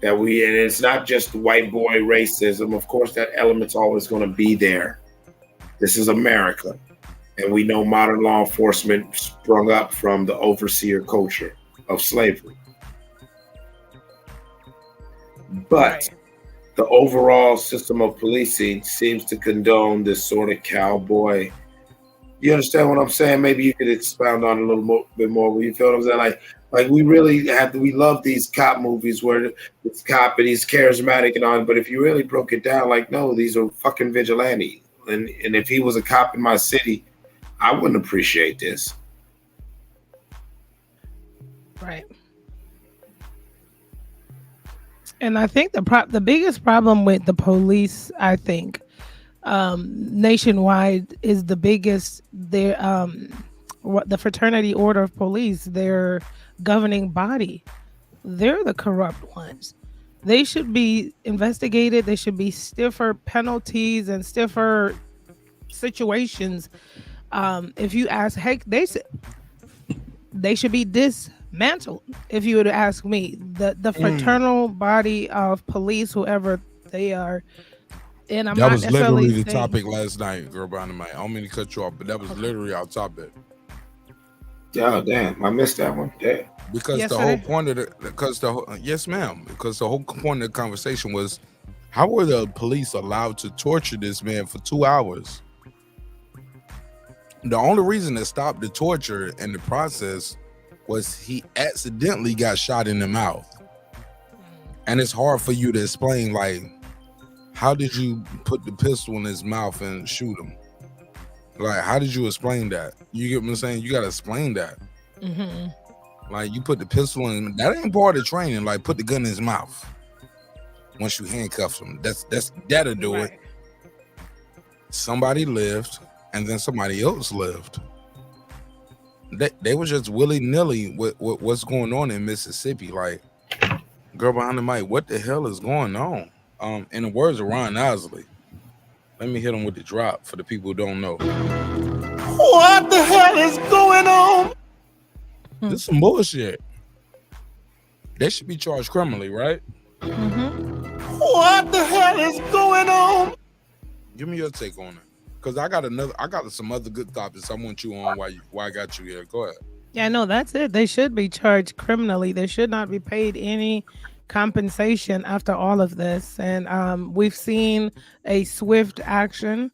and it's not just white boy racism. Of course, that element's always going to be there. This is America. And we know modern law enforcement sprung up from the overseer culture of slavery. But the overall system of policing seems to condone this sort of cowboy. You understand what I'm saying? Maybe you could expound on it a little bit more. You feel what I'm saying? Like we love these cop movies where this cop and he's charismatic and all, but if you really broke it down, like, no, these are fucking vigilantes. And if he was a cop in my city, I wouldn't appreciate this. Right. And I think the biggest problem with the police, I think, nationwide is the biggest. The Fraternity Order of Police, their governing body, they're the corrupt ones. They should be investigated. There should be stiffer penalties and stiffer situations. If you ask, heck, they should be dismantled. If you were to ask me, the fraternal body of police, whoever they are. And that was literally the topic last night, girl behind the mic. I don't mean to cut you off, but that was literally our topic. Oh damn, I missed that one. Damn. Because the whole point of yes, ma'am. Because the whole point of the conversation was, how were the police allowed to torture this man for 2 hours? The only reason to stop the torture and the process was he accidentally got shot in the mouth. And it's hard for you to explain, like, how did you put the pistol in his mouth and shoot him? Like, how did you explain that? You get what I'm saying? You got to explain that. Mm-hmm. Like, you put the pistol in, that ain't part of training. Like, put the gun in his mouth. Once you handcuff him, that'll do it. Somebody lived, and then somebody else lived. They were just willy-nilly with what's going on in Mississippi. Like, girl behind the mic, what the hell is going on? In the words of Ron Isley, let me hit him with the drop for the people who don't know. What the hell is going on? This is some bullshit. They should be charged criminally, right? Mm-hmm. What the hell is going on? Give me your take on it, because I got some other good topics I want you on. Why I got you here? Go ahead. Yeah, no, that's it. They should be charged criminally. They should not be paid any compensation after all of this. And we've seen a swift action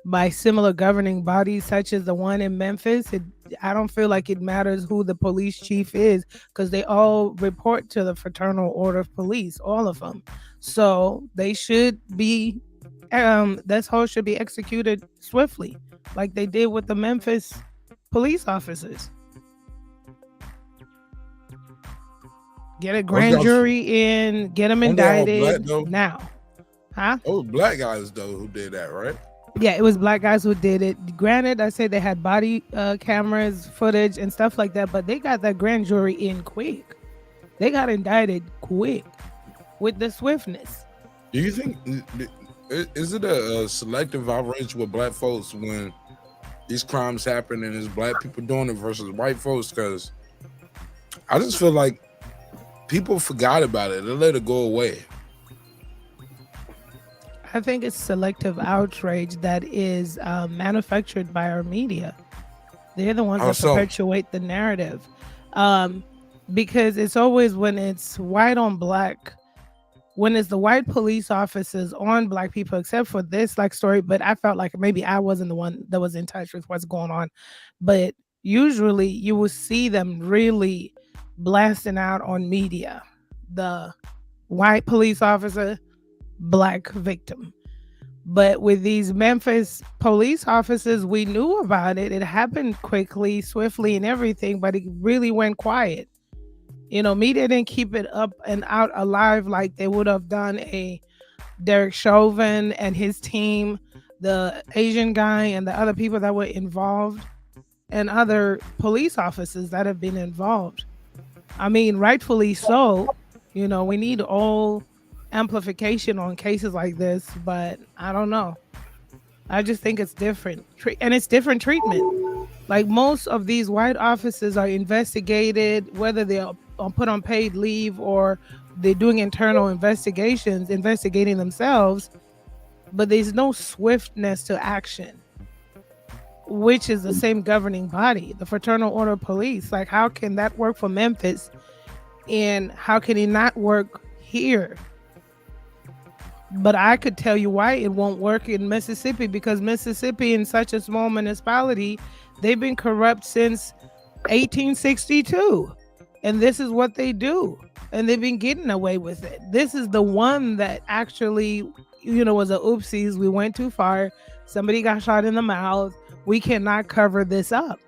by similar governing bodies, such as the one in Memphis. I don't feel like it matters who the police chief is, because they all report to the Fraternal Order of Police, all of them. So they should be, this whole should be executed swiftly, like they did with the Memphis police officers. Get a grand jury in, get them indicted now. Huh? Oh, black guys though who did that, right? Yeah, it was black guys who did it. Granted, I say they had body cameras, footage, and stuff like that, but they got that grand jury in quick. They got indicted quick with the swiftness. Do you think, is it a selective outrage with black folks when these crimes happen and it's black people doing it versus white folks? Because I just feel like people forgot about it. They let it go away. I think it's selective outrage that is manufactured by our media. They're the ones that perpetuate the narrative. Because it's always when it's white on black, when it's the white police officers on black people, except for this story, but I felt like maybe I wasn't the one that was in touch with what's going on. But usually you will see them really blasting out on media. The white police officer, black victim. But with these Memphis police officers, we knew about it. It happened quickly, swiftly, and everything, but it really went quiet. You know, media didn't keep it up and out alive like they would have done a Derek Chauvin and his team, the Asian guy and the other people that were involved, and other police officers that have been involved. I mean, rightfully so. You know, we need all amplification on cases like this, but I don't know. I just think it's different, and it's different treatment. Like, most of these white officers are investigated, whether they're put on paid leave or they're doing internal investigations, investigating themselves, but there's no swiftness to action, which is the same governing body, the Fraternal Order of Police. Like, how can that work for Memphis, and how can it not work here? But I could tell you why it won't work in Mississippi, because Mississippi, in such a small municipality, they've been corrupt since 1862. And this is what they do. And they've been getting away with it. This is the one that actually, was a oopsies. We went too far. Somebody got shot in the mouth. We cannot cover this up.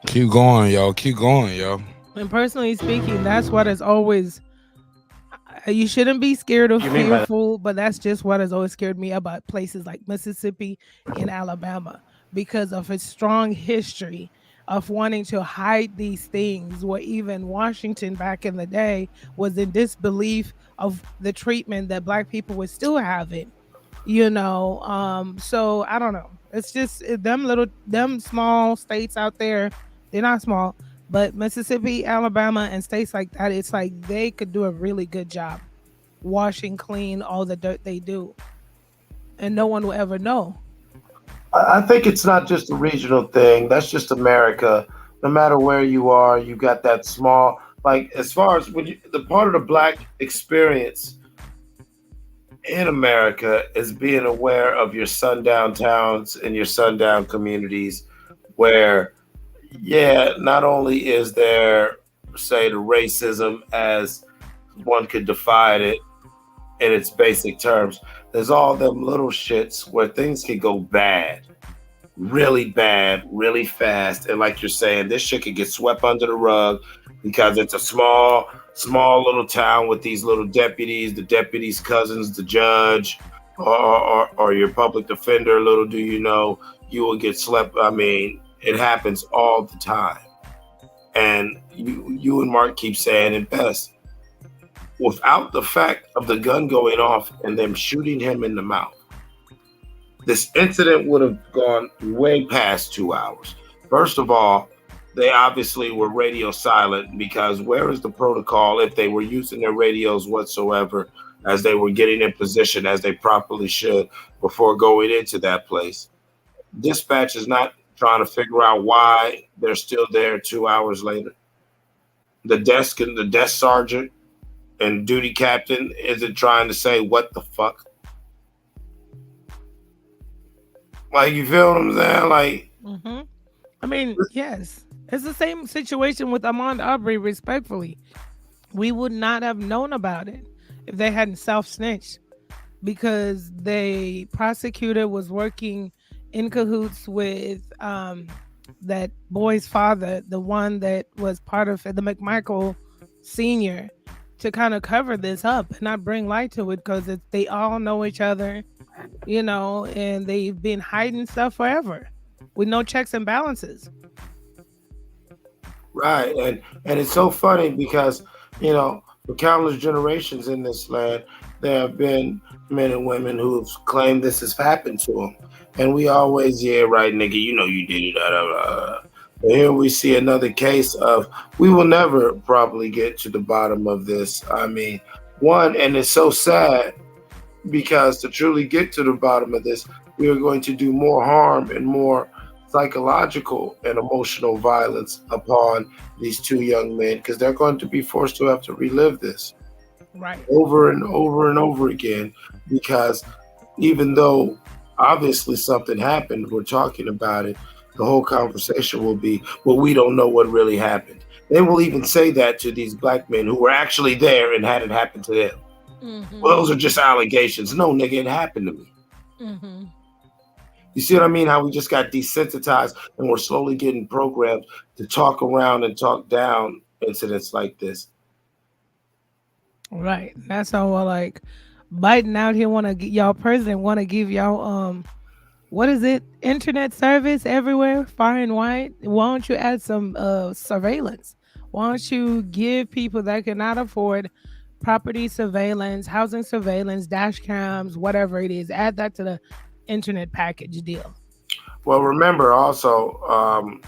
Keep going, yo. Keep going, yo. And personally speaking, that's what has always, you shouldn't be scared or fearful, but that's just what has always scared me about places like Mississippi and Alabama, because of its strong history of wanting to hide these things, where even Washington back in the day was in disbelief of the treatment that Black people were still having, so I don't know. It's just them small states out there, they're not small, but Mississippi, Alabama, and states like that, it's like they could do a really good job washing clean all the dirt they do, and no one will ever know. I think it's not just a regional thing. That's just America. No matter where you are, you got that small, like, as far as the part of the Black experience in America is being aware of your sundown towns and your sundown communities, where, not only is there, say, the racism as one could define it in its basic terms, there's all them little shits where things can go bad, really fast. And like you're saying, this shit could get swept under the rug because it's a small little town with these little deputies, the deputy's cousins, the judge, or your public defender. Little do you know, you will get slept. I mean, it happens all the time. And you and Mark keep saying it best. Without the fact of the gun going off and them shooting him in the mouth, this incident would have gone way past 2 hours. First of all, they obviously were radio silent, because where is the protocol if they were using their radios whatsoever as they were getting in position as they properly should before going into that place? Dispatch is not trying to figure out why they're still there 2 hours later. The desk sergeant and duty captain isn't trying to say what the fuck. Like, you feel what I'm saying? Like, I mean, yes, it's the same situation with Ahmaud Arbery. Respectfully, we would not have known about it if they hadn't self-snitched, because the prosecutor was working in cahoots with that boy's father, the one that was part of the McMichael Sr., to kind of cover this up and not bring light to it, because they all know each other, and they've been hiding stuff forever with no checks and balances. Right. And it's so funny because, for countless generations in this land, there have been men and women who have claimed this has happened to them. And we always, right, nigga, you did it. But here we see another case of, we will never probably get to the bottom of this. I mean, and it's so sad, because to truly get to the bottom of this, we are going to do more harm and more psychological and emotional violence upon these two young men, because they're going to be forced to have to relive this over and over and over again, because even though obviously something happened, we're talking about it, the whole conversation will be, well, we don't know what really happened. They will even say that to these Black men who were actually there and had it happen to them. Well, those are just allegations. No, nigga, it happened to me. You see what I mean? How we just got desensitized and we're slowly getting programmed to talk around and talk down incidents like this. Right. That's how like Biden out here y'all president want to give y'all what is it? Internet service everywhere, far and wide. Why don't you add some surveillance? Why don't you give people that cannot afford property surveillance, housing surveillance, dash cams, whatever it is, add that to the internet package deal? Well, remember also,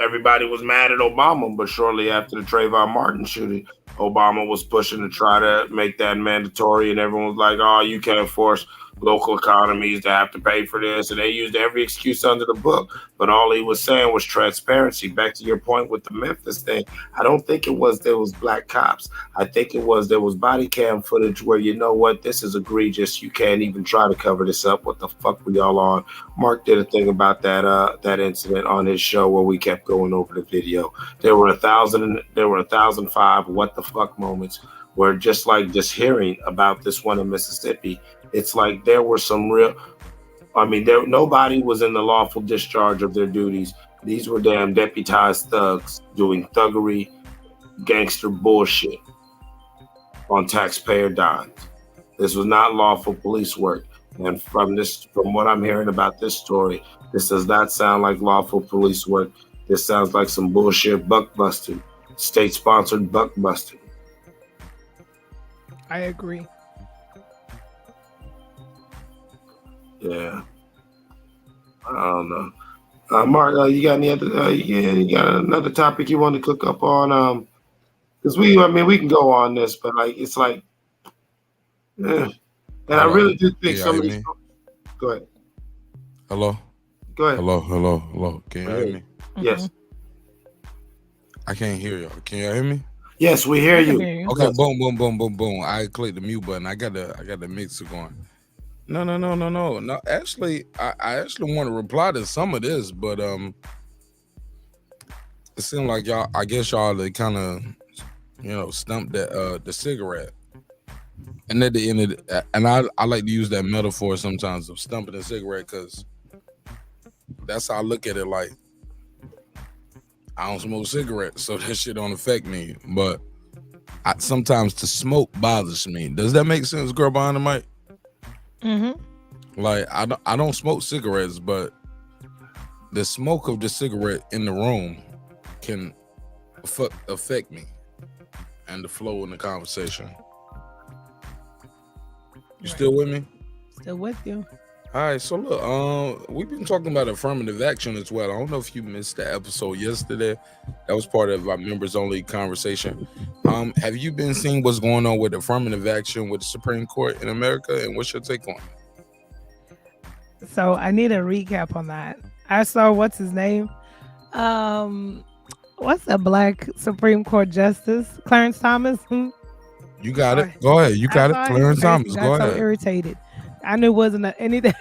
everybody was mad at Obama, but shortly after the Trayvon Martin shooting, Obama was pushing to try to make that mandatory, and everyone was like, oh, you can't force local economies to have to pay for this, and they used every excuse under the book But all he was saying was transparency. Back to your point with the Memphis thing, I don't think it was there was black cops. I think it was there was body cam footage where, you know what, this is egregious. You can't even try to cover this up. What the fuck we all on? Mark did a thing about that incident on his show where we kept going over the video. There were 1,005 what the fuck moments where just hearing about this one in Mississippi, it's like there were some real. I mean, nobody was in the lawful discharge of their duties. These were damn deputized thugs doing thuggery, gangster bullshit on taxpayer dimes. This was not lawful police work. And from what I'm hearing about this story, this does not sound like lawful police work. This sounds like some bullshit buck busting, state-sponsored buck busting. I agree. Yeah, I don't know. Mark, you got any other? You got another topic you want to cook up on? Because we can go on this, but it's like, and I really do think some of these. Go ahead. Hello. Go ahead. Hello. Can you hear me? Yes. I can't hear y'all. Can y'all hear me? Yes, we hear you. Okay. Yes. Boom. I clicked the mute button. I got the mixer going. No. Actually, I actually want to reply to some of this, but it seemed like y'all. I guess y'all they kind of, stumped that the cigarette. And at the end of it, and I like to use that metaphor sometimes of stumping a cigarette because that's how I look at it. Like, I don't smoke cigarettes, so that shit don't affect me. But sometimes the smoke bothers me. Does that make sense, girl behind the mic? Mm-hmm. Like, I don't smoke cigarettes, but the smoke of the cigarette in the room can affect me and the flow in the conversation. You still with me? Still with you. All right, so look, we've been talking about affirmative action as well. I don't know if you missed the episode yesterday. That was part of our members only conversation. Have you been seeing what's going on with affirmative action with the Supreme Court in America, and what's your take on it? So I need a recap on that. I saw what's his name? What's a black Supreme Court justice? Clarence Thomas. You got it. Go ahead. You got it. Clarence Thomas. Go ahead. So irritated. I knew it wasn't anything.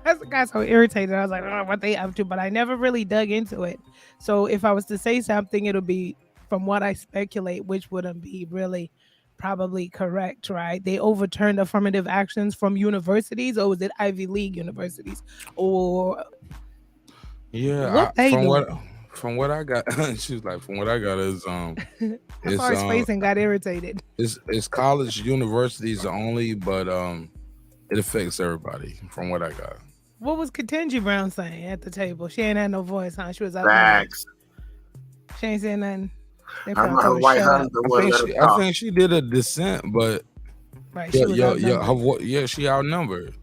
I got so irritated. I was like, oh, what they up to? But I never really dug into it. So if I was to say something, it'll be from what I speculate, which wouldn't be really probably correct, right? They overturned affirmative actions from universities, or was it Ivy League universities? Or yeah, from what I got, she was like, from what I got is I saw his face and got irritated. It's college universities only, but it affects everybody from what I got. What was Ketanji Brown saying at the table? She ain't had no voice, huh? She was out Facts. She ain't saying nothing. Her white husband I think she did a dissent, but right, she outnumbered.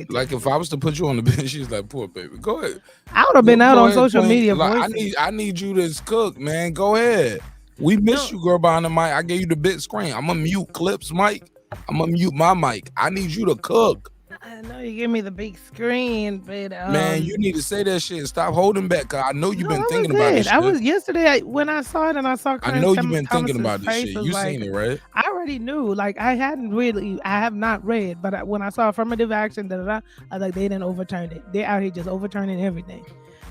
Like if I was to put you on the bench, she's like, poor baby. Go ahead. I would have been out on social media. Like, I need you to cook, man. Go ahead. We miss you, girl, behind the mic. I gave you the big screen. I'm gonna mute Clips mic. I'm gonna mute my mic. I need you to cook. I know you give me the big screen, but man, you need to say that shit. Stop holding back. Cause I know you've been thinking about this shit. I was yesterday when I saw it, and I saw. I know you've been thinking about this shit. You seen it, right? I already knew. Like I have not read, but when I saw affirmative action, I was like, they didn't overturn it. They're out here just overturning everything,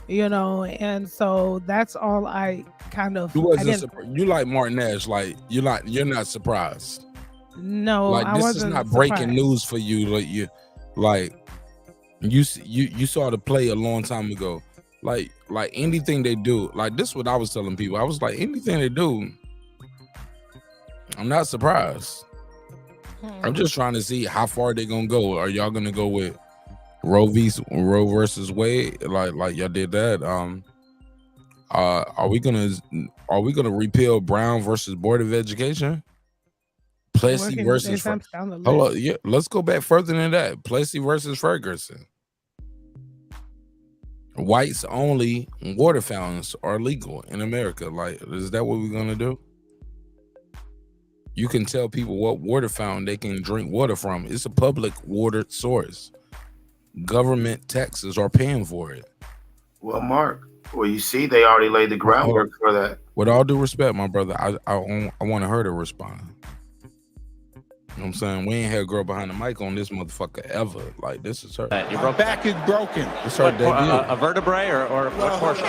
And so that's all I kind of. You like Martin Ash, like you're not surprised. No, like this is not breaking news for you. Like you saw the play a long time ago. Like anything they do, like this is what I was telling people. I was like, anything they do, I'm not surprised. I'm just trying to see how far they gonna go. Are y'all gonna go with Roe versus Wade, like y'all did that? Are we gonna repeal Brown versus Board of Education? Plessy versus Hello, yeah. Let's go back further than that. Plessy versus Ferguson. Whites only water fountains are legal in America. Like, is that what we're gonna do? You can tell people what water fountain they can drink water from. It's a public water source. government taxes are paying for it. Well, Mark, well, you see, they already laid the groundwork for that. With all due respect, my brother, I want her to respond. You know what I'm saying? We ain't had a girl behind the mic on this motherfucker ever. Like, this is her. Your back is broken. It's her debut. A vertebrae or what portion?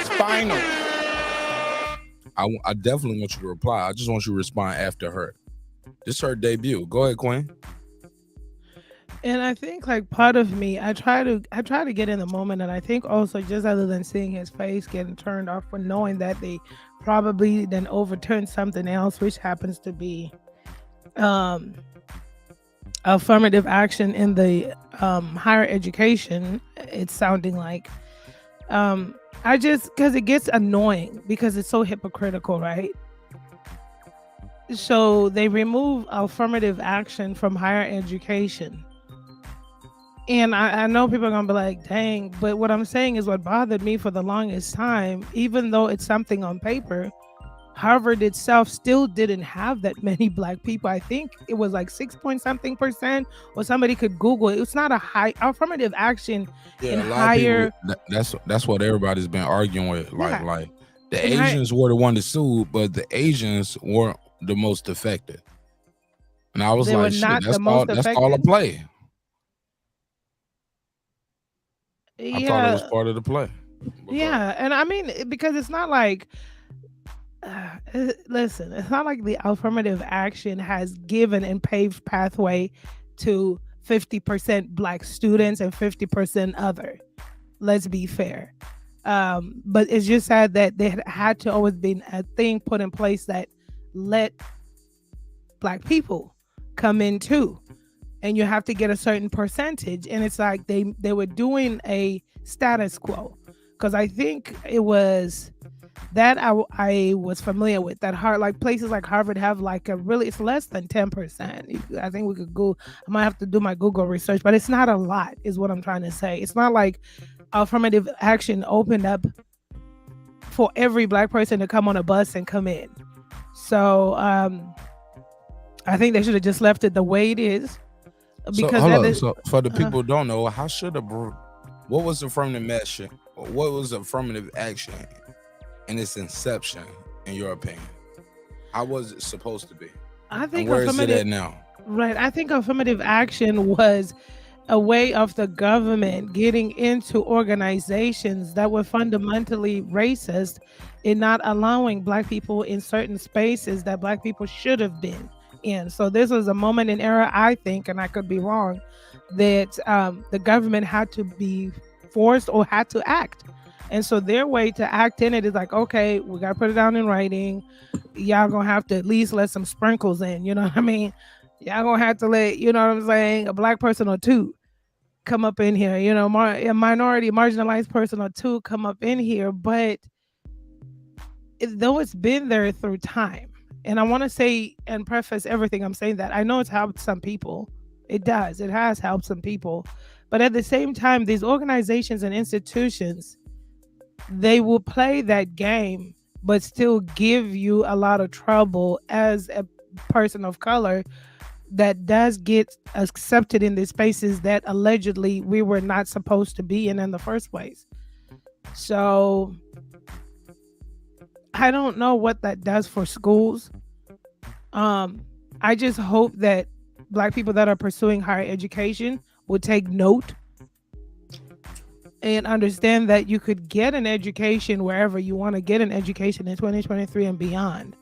Spinal. I definitely want you to reply. I just want you to respond after her. This is her debut. Go ahead, Queen. And I think like part of me, I try to get in the moment, and I think also just other than seeing his face getting turned off for knowing that they probably then overturned something else, which happens to be affirmative action in the higher education. It's sounding like I just, because it gets annoying because it's so hypocritical, right? So they remove affirmative action from higher education. And I know people are going to be like, dang, but what I'm saying is what bothered me for the longest time, even though it's something on paper, Harvard itself still didn't have that many black people. I think it was like 6-point-something%, or somebody could Google it. It's not a high affirmative action in higher. That's what everybody's been arguing with. Like the And Asians were the one that sued, but the Asians weren't the most affected. And I was They like, were shit, not that's the most all a affected. play. I thought it was Yeah, part of the play. yeah, and I mean because it's not like. Listen, it's not like the affirmative action has given and paved pathway to 50% black students and 50% other. Let's be fair. But it's just sad that there had to always been a thing put in place that let black people come in too. And you have to get a certain percentage. And it's like they were doing a status quo. Because I think it was that I was familiar with that like places like Harvard have like it's less than 10%. I think we could go. I might have to do my Google research, but it's not a lot, is what I'm trying to say. It's not like affirmative action opened up for every black person to come on a bus and come in. So I think they should have just left it the way it is. Because so for the people who don't know, what was affirmative action? What was affirmative action in its inception, in your opinion? How was it supposed to be? I think where is it at now? Right. I think affirmative action was a way of the government getting into organizations that were fundamentally racist in not allowing black people in certain spaces that black people should have been in. So this was a moment in era, I think, and I could be wrong, that the government had to be forced or had to act. And so their way to act in it is like, okay, we got to put it down in writing. Y'all gonna have to at least let some sprinkles in, you know what I mean? Y'all gonna have to let, you know what I'm saying, a black person or two come up in here, you know, a minority, marginalized person or two come up in here. But though it's been there through time, and I want to say and preface everything I'm saying that I know it's helped some people. It does. It has helped some people. But at the same time, these organizations and institutions, they will play that game, but still give you a lot of trouble as a person of color that does get accepted in these spaces that allegedly we were not supposed to be in the first place. So I don't know what that does for schools. I just hope that black people that are pursuing higher education will take note and understand that you could get an education wherever you want to get an education in 2023 and beyond.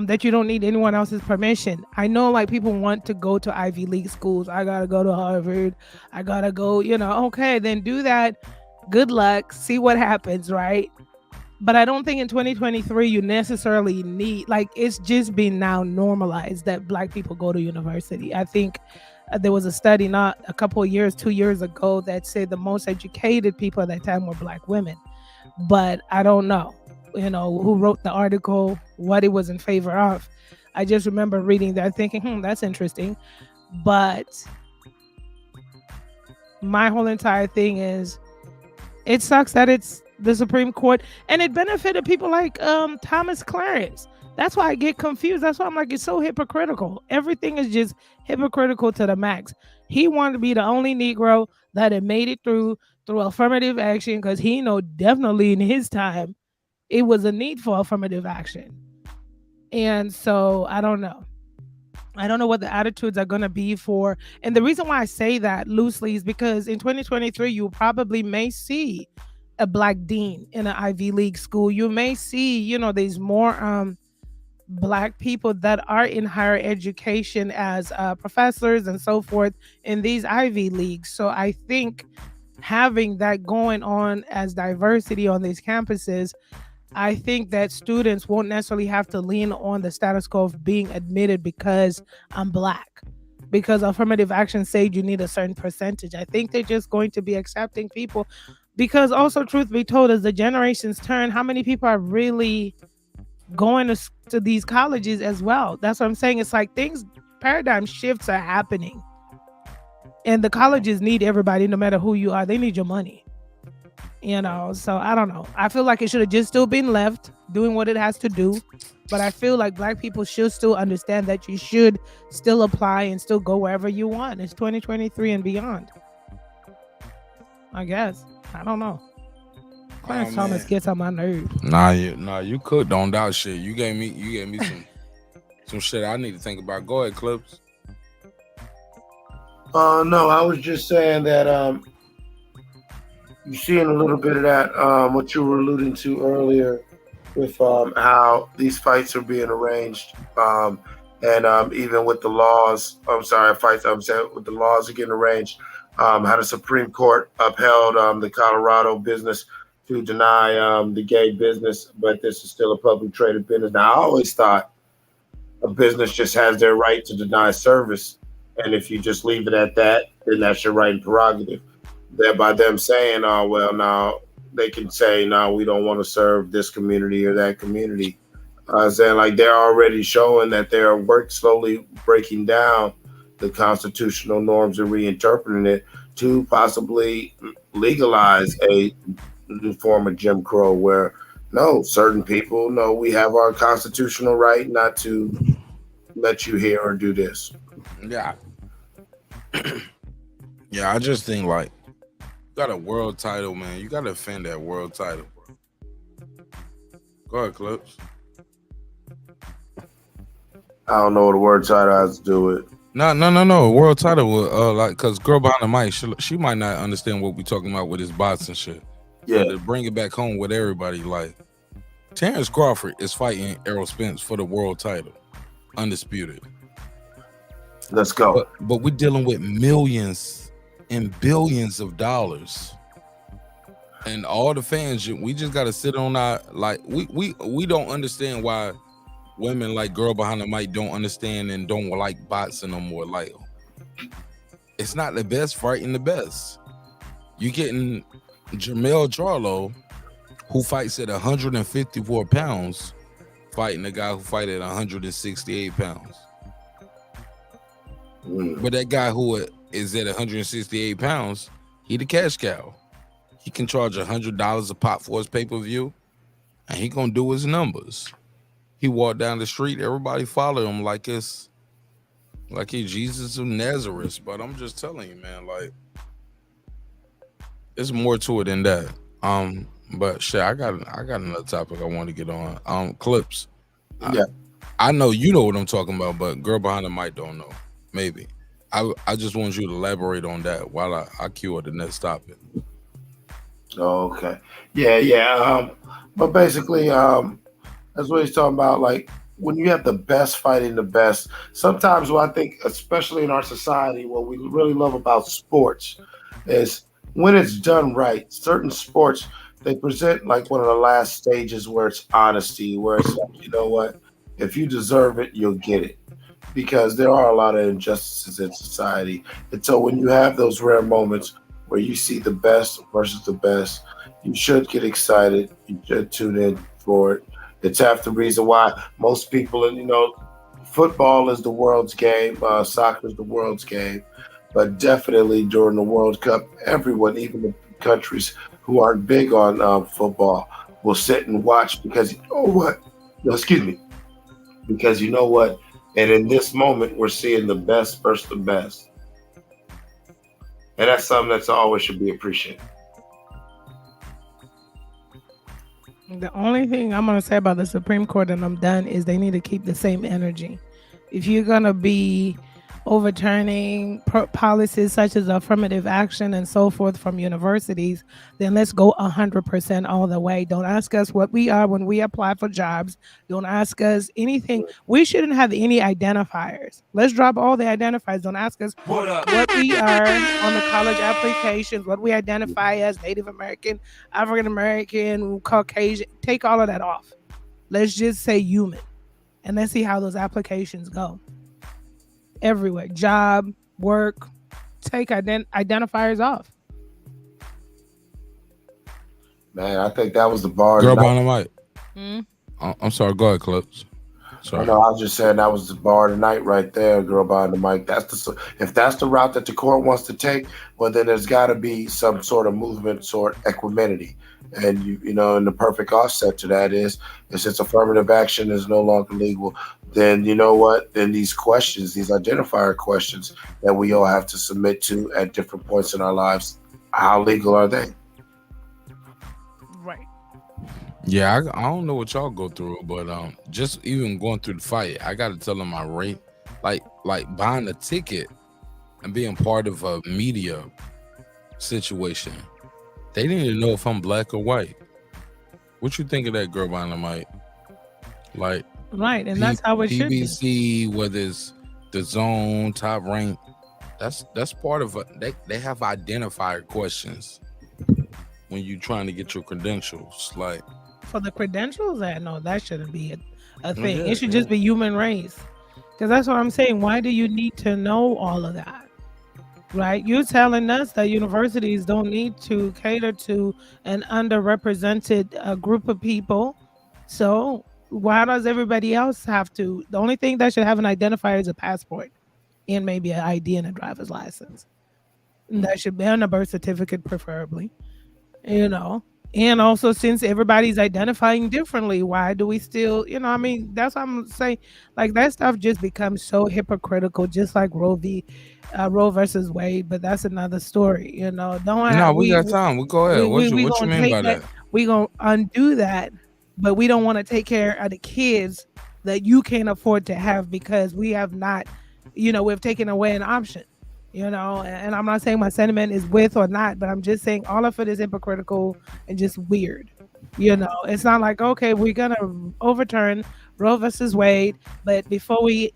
That you don't need anyone else's permission. I know like people want to go to Ivy League schools. I gotta go to Harvard. I gotta go, you know, okay, then do that. Good luck. See what happens, right? But I don't think in 2023 you necessarily need, like, it's just been now normalized that black people go to university. I think there was a study not a couple of years, 2 years ago, that said the most educated people at that time were black women. But I don't know, you know, who wrote the article, what it was in favor of. I just remember reading that thinking, that's interesting. But my whole entire thing is, it sucks that it's the Supreme Court, and it benefited people like Thomas Clarence. That's why I get confused. That's why I'm like, it's so hypocritical. Everything is just hypocritical to the max. He wanted to be the only Negro that had made it through affirmative action because he know definitely in his time it was a need for affirmative action. And so I don't know. I don't know what the attitudes are going to be for. And the reason why I say that loosely is because in 2023, you probably may see a Black dean in an Ivy League school. You may see, there's more Black people that are in higher education as professors and so forth in these Ivy Leagues. So I think having that going on as diversity on these campuses, I think that students won't necessarily have to lean on the status quo of being admitted because I'm Black, because affirmative action said you need a certain percentage. I think they're just going to be accepting people because also, truth be told, as the generations turn, how many people are really going to these colleges as well? That's what I'm saying. It's like paradigm shifts are happening. And the colleges need everybody, no matter who you are. They need your money. So I don't know. I feel like it should have just still been left doing what it has to do. But I feel like Black people should still understand that you should still apply and still go wherever you want. It's 2023 and beyond. I guess. I don't know. Clarence Thomas gets on my nerves. Nah, you cooked on that shit. You gave me some shit I need to think about. Go ahead, Clips. No, I was just saying that you're seeing a little bit of that, what you were alluding to earlier with how these fights are being arranged. And even with the laws, with the laws are getting arranged, how the Supreme Court upheld the Colorado business to deny the gay business, but this is still a public traded business. Now, I always thought a business just has their right to deny service. And if you just leave it at that, then that's your right and prerogative. Thereby them saying, oh, well, now they can say, no, we don't want to serve this community or that community. Saying like they're already showing that they're slowly breaking down the constitutional norms and reinterpreting it to possibly legalize a new form of Jim Crow where, no, certain people, no, we have our constitutional right not to let you hear or do this. Yeah. Yeah, I just think like you got a world title, man. You got to defend that world title, bro. Go ahead, Clips. I don't know what a world title has to do with. No. World title will like because girl behind the mic, she might not understand what we talking about with his bots and shit. Yeah. To bring it back home with everybody, like Terrence Crawford is fighting Errol Spence for the world title, undisputed. Let's go. But we're dealing with millions and billions of dollars, and all the fans. We just got to sit on our like we don't understand why women like girl behind the mic don't understand and don't like boxing no more. Like it's not the best fighting the best. You getting Jermell Charlo, who fights at 154 pounds, fighting a guy who fight at 168 pounds. But that guy who is at 168 pounds, he the cash cow. He can charge $100 a pop for his pay-per-view, and he gonna do his numbers. He walked down the street, everybody follow him like he's Jesus of Nazareth. But I'm just telling you, man, like there's more to it than that. But shit, I got another topic I want to get on. Clips. Yeah. I know you know what I'm talking about, but girl behind the mic don't know. Maybe. I just want you to elaborate on that while I cue at the next topic. Okay. Yeah. But basically, that's what he's talking about. Like when you have the best fighting the best, sometimes what I think, especially in our society, what we really love about sports is when it's done right. Certain sports, they present like one of the last stages where it's honesty, where it's like, you know what, if you deserve it, you'll get it. Because there are a lot of injustices in society. And so when you have those rare moments where you see the best versus the best, you should get excited. You should tune in for it. It's half the reason why most people, football is the world's game, soccer is the world's game. But definitely during the World Cup, everyone, even the countries who aren't big on football, will sit and watch because you know what? No, excuse me. Because you know what? And in this moment, we're seeing the best versus the best. And that's something that's always should be appreciated. The only thing I'm going to say about the Supreme Court, and I'm done, is they need to keep the same energy. If you're going to be overturning policies such as affirmative action and so forth from universities, then let's go 100% all the way. Don't ask us what we are when we apply for jobs. Don't ask us anything. We shouldn't have any identifiers. Let's drop all the identifiers. Don't ask us what we are on the college applications, what we identify as Native American, African American, Caucasian. Take all of that off. Let's just say human, and let's see how those applications go. Everywhere, job, work, take identifiers off. Man, I think that was the bar. Girl behind the mic. I'm sorry. Go ahead, Clips. Sorry. No, I was just saying that was the bar tonight right there. Girl behind the mic. If that's the route that the court wants to take, well, then there's got to be some sort of movement, sort of equanimity. And you know, and the perfect offset to that is since affirmative action is no longer legal, then you know what? Then these questions, these identifier questions that we all have to submit to at different points in our lives, how legal are they? Right. Yeah, I don't know what y'all go through, but just even going through the fight, I got to tell them my rate, like buying a ticket and being part of a media situation. They didn't even know if I'm black or white. What you think of that, girl behind the mic? Like, right, and that's how it should be. BBC, whether it's the Zone, Top Rank, that's part of it. They have identifier questions when you're trying to get your credentials. Like for the credentials, no, that shouldn't be a thing. Yeah, it should just be human race, because that's what I'm saying. Why do you need to know all of that? Right, you're telling us that universities don't need to cater to an underrepresented group of people. So why does everybody else have to? The only thing that should have an identifier is a passport and maybe an ID and a driver's license. And that should be on a birth certificate, preferably. You know, and also since everybody's identifying differently, why do we still? You know, I mean, that's what I'm saying. Like that stuff just becomes so hypocritical, just like Roe versus Wade, but that's another story, you know. We got time. We go ahead. What you mean by that? We gonna undo that, but we don't want to take care of the kids that you can't afford to have because we have not, you know, we've taken away an option, you know. And I'm not saying my sentiment is with or not, but I'm just saying all of it is hypocritical and just weird, you know. It's not like, okay, we're gonna overturn Roe versus Wade, but before we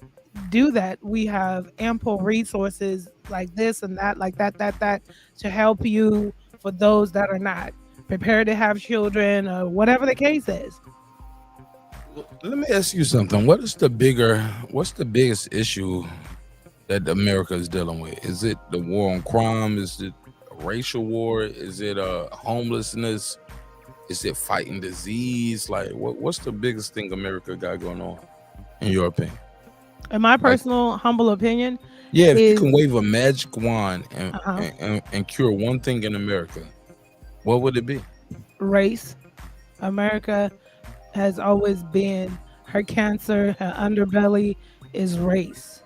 do that, we have ample resources like this and that, like that to help you for those that are not prepared to have children or whatever the case is. Let me ask you something. What's the biggest issue that America is dealing with? Is it the war on crime? Is it a racial war? Is it homelessness? Is it fighting disease? Like what's the biggest thing America got going on, in your opinion? In my personal humble opinion, if you can wave a magic wand and cure one thing in America, what would it be? Race. America has always been, her cancer, her underbelly is race.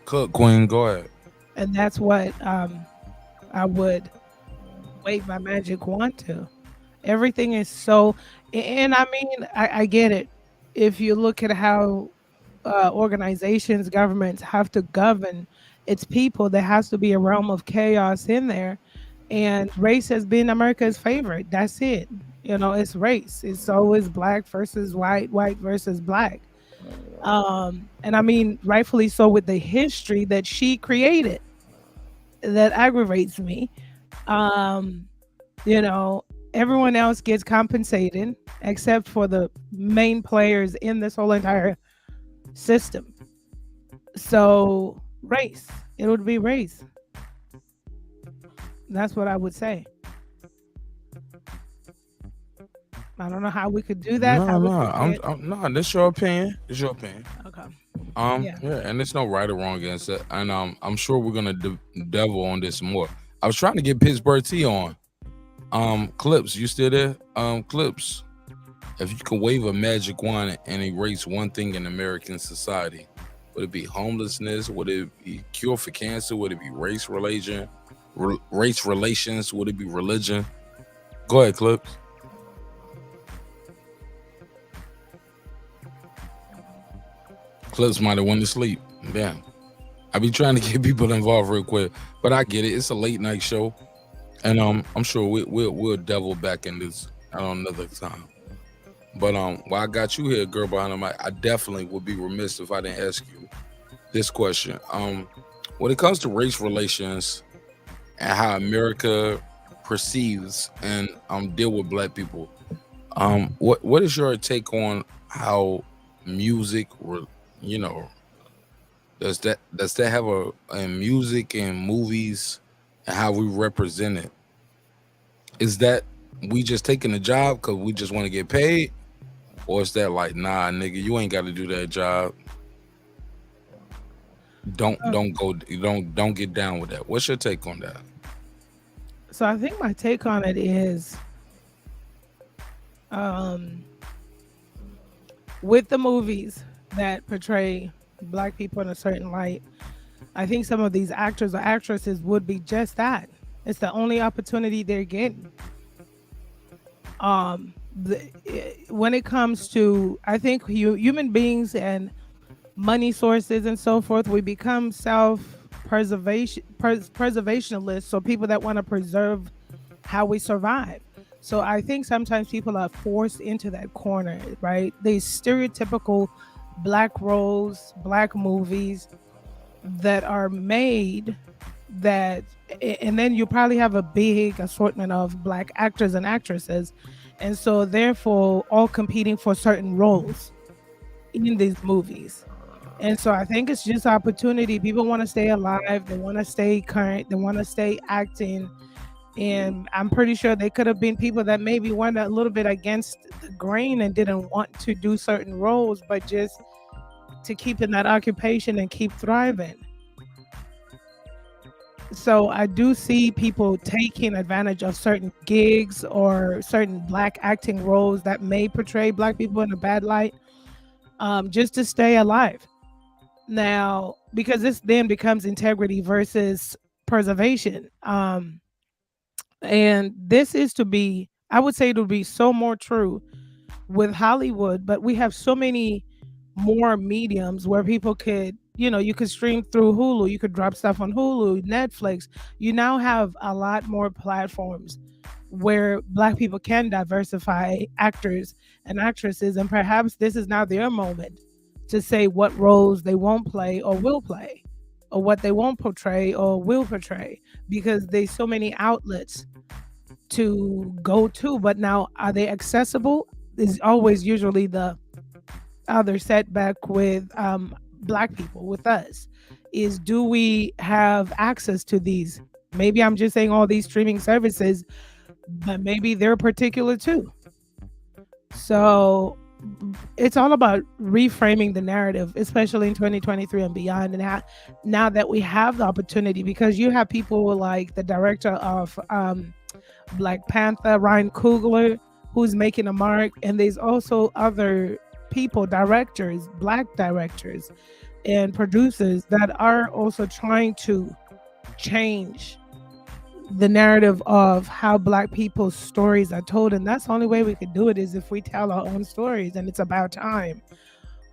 Cook, Queen, go ahead. And that's what I would wave my magic wand to. Everything is so, and I mean, I get it. If you look at how organizations, governments have to govern its people, there has to be a realm of chaos in there. And race has been America's favorite. That's it. You know, it's race. It's always black versus white, white versus black. And I mean, rightfully so, with the history that she created that aggravates me. You know, everyone else gets compensated except for the main players in this whole entire system. So race, it would be race. That's what I would say. I don't know how we could do that. No, that's your opinion. It's your opinion. Okay. Yeah, and there's no right or wrong answer. And I'm sure we're gonna devil on this more. I was trying to get Pittsburgh T on. Clips, you still there? Clips. If you can wave a magic wand and erase one thing in American society, Would it be homelessness? Would it be cure for cancer? Would it be race relations? Would it be religion? Go ahead, Clips. Clips might have went to sleep. Damn. I be trying to get people involved real quick, but I get it. It's a late night show, and I'm sure we'll devil back in this at another time. But while I got you here, girl behind the mic, I definitely would be remiss if I didn't ask you this question. When it comes to race relations and how America perceives and deal with black people, what is your take on how music, does that have a music and movies and how we represent it? Is that we just taking a job because we just want to get paid, or is that like, nah, nigga, you ain't got to do that job? Don't get down with that. What's your take on that? So I think my take on it is, with the movies that portray black people in a certain light, I think some of these actors or actresses would be just that. It's the only opportunity they're getting. When it comes to, I think human beings and money sources and so forth, we become preservationists, so people that want to preserve how we survive. So I think sometimes people are forced into that corner, right? These stereotypical black roles, black movies that are made that, and then you probably have a big assortment of black actors and actresses, and so therefore all competing for certain roles in these movies. And so I think it's just opportunity. People want to stay alive, they want to stay current, they want to stay acting. And I'm pretty sure they could have been people that maybe went a little bit against the grain and didn't want to do certain roles, but just to keep in that occupation and keep thriving. So I do see people taking advantage of certain gigs or certain black acting roles that may portray black people in a bad light, just to stay alive. Now, because this then becomes integrity versus preservation. And this is to be, I would say it would be so more true with Hollywood, but we have so many more mediums where people could, you could stream through Hulu, you could drop stuff on Hulu, Netflix. You now have a lot more platforms where black people can diversify actors and actresses, and perhaps this is now their moment to say what roles they won't play or will play, or what they won't portray or will portray, because there's so many outlets to go to. But now, are they accessible? Is always usually the other setback with black people, with us, is do we have access to these? Maybe I'm just saying all these streaming services, but maybe they're particular too. So it's all about reframing the narrative, especially in 2023 and beyond. And now that we have the opportunity, because you have people like the director of Black Panther, Ryan Coogler, who's making a mark. And there's also other people, directors, black directors and producers that are also trying to change the narrative of how black people's stories are told. And that's the only way we could do it, is if we tell our own stories, and it's about time.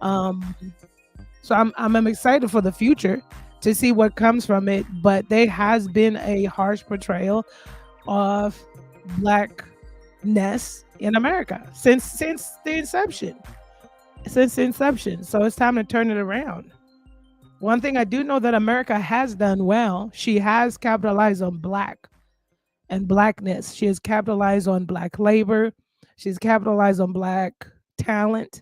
So I'm excited for the future to see what comes from it. But there has been a harsh portrayal of blackness in America since the inception. So it's time to turn it around. One thing I do know that America has done well, she has capitalized on black and blackness. She has capitalized on black labor. She's capitalized on black talent.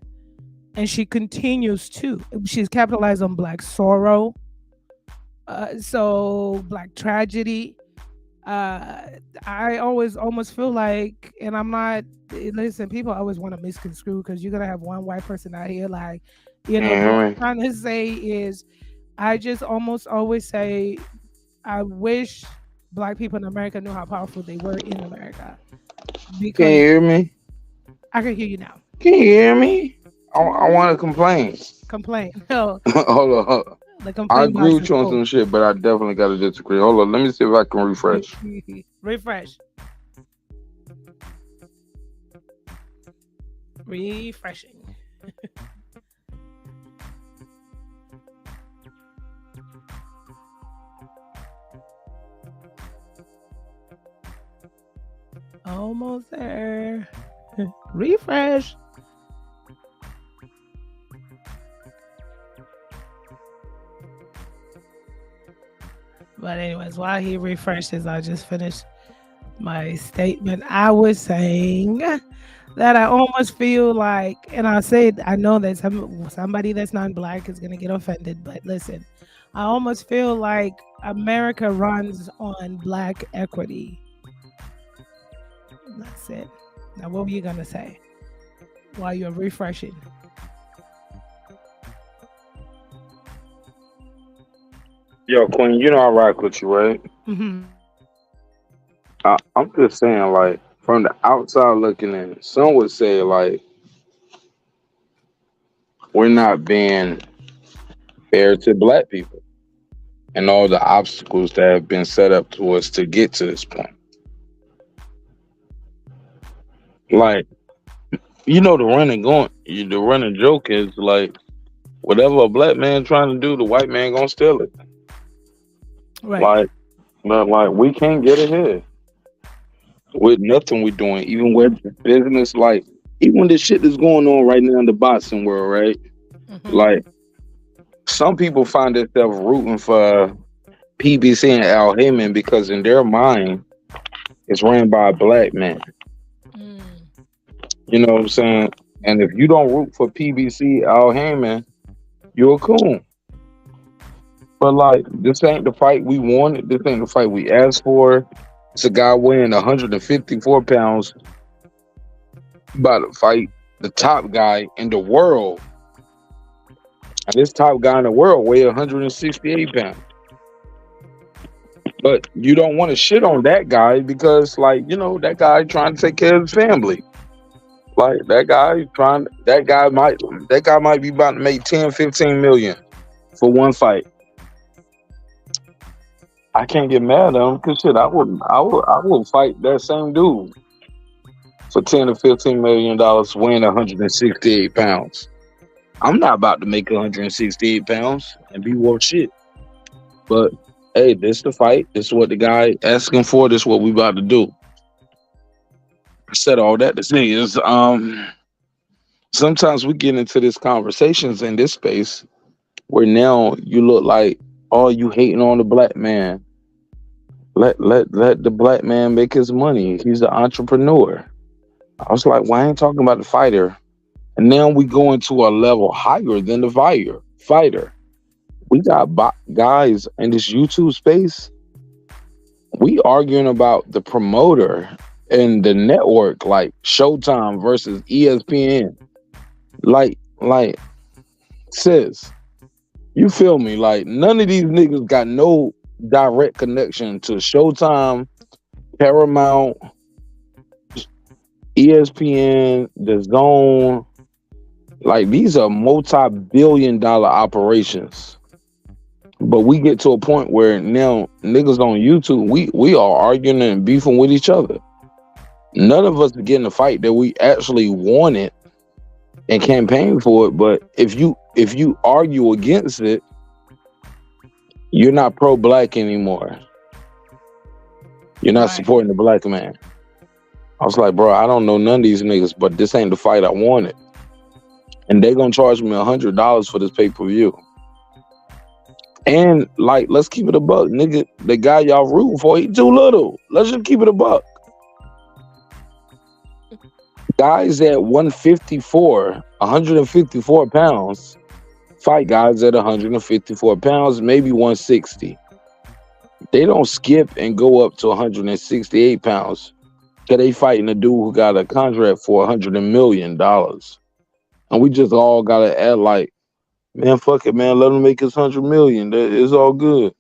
And she continues to. She's capitalized on black sorrow. So black tragedy. I always almost feel like, and I'm not, listen, people always want to misconstrue, because you're going to have one white person out here like, what I'm trying to say is, I just almost always say, I wish black people in America knew how powerful they were in America. Can you hear me? I can hear you now. Can you hear me? I want to complain. Complain. No, Hold on. the I complaint agree box with is you on full. some shit, but I definitely got to disagree. Hold on. Let me see if I can refresh. Refresh. Refreshing. Almost there. Refresh. But anyways, while he refreshes, I just finished my statement. I was saying that I almost feel like, and I said, I know that somebody that's not black is gonna get offended, but listen, I almost feel like America runs on black equity. That's it. Now, what were you gonna say while you're refreshing? Yo, Queen, you know I rock with you, right? Mm-hmm. I'm just saying, like, from the outside looking in, some would say, like, we're not being fair to black people and all the obstacles that have been set up to us to get to this point. Like, you know, the running joke is like, whatever a black man trying to do, the white man gonna steal it. Right. Like we can't get ahead with nothing we're doing, even with business. Like, even this shit that's going on right now in the boxing world, right? Mm-hmm. Like, some people find themselves rooting for PBC and Al Heyman because in their mind, it's ran by a black man. You know what I'm saying? And if you don't root for PBC, Al Heyman, you're a coon. But like, this ain't the fight we wanted. This ain't the fight we asked for. It's a guy weighing 154 pounds about to fight the top guy in the world. And this top guy in the world weighs 168 pounds. But you don't want to shit on that guy because, like, you know, that guy trying to take care of his family. Like, that guy might be about to make 10, 15 million for one fight. I can't get mad at him because shit, I would fight that same dude for 10 to 15 million dollars weighing 168 pounds. I'm not about to make 168 pounds and be worth shit. But hey, this the fight. This is what the guy asking for. This is what we about to do. I said all that to say is sometimes we get into these conversations in this space where now you look like, oh, you hating on the black man. Let the black man make his money. He's an entrepreneur. I was like, well, I ain't talking about the fighter. And now we go into a level higher than the fighter. We got guys in this YouTube space. We arguing about the promoter and the network, like Showtime versus ESPN. Like, sis, you feel me? Like, none of these niggas got no direct connection to Showtime, Paramount, ESPN, The Zone. Like, these are multi-billion-dollar operations. But we get to a point where now niggas on YouTube, we are arguing and beefing with each other. None of us are getting a fight that we actually wanted and campaigned for it. But if you argue against it, you're not pro-black anymore. You're not supporting the black man. I was like, bro, I don't know none of these niggas, but this ain't the fight I wanted. And they gonna charge me $100 for this pay-per-view. And like, let's keep it a buck, nigga. The guy y'all rooting for, he too little. Let's just keep it a buck. Guys at 154 pounds, fight guys at 154 pounds, maybe 160. They don't skip and go up to 168 pounds. Cause they fighting a dude who got a contract for $100 million. And we just all gotta act like, man, fuck it, man. Let him make his $100 million. It's all good.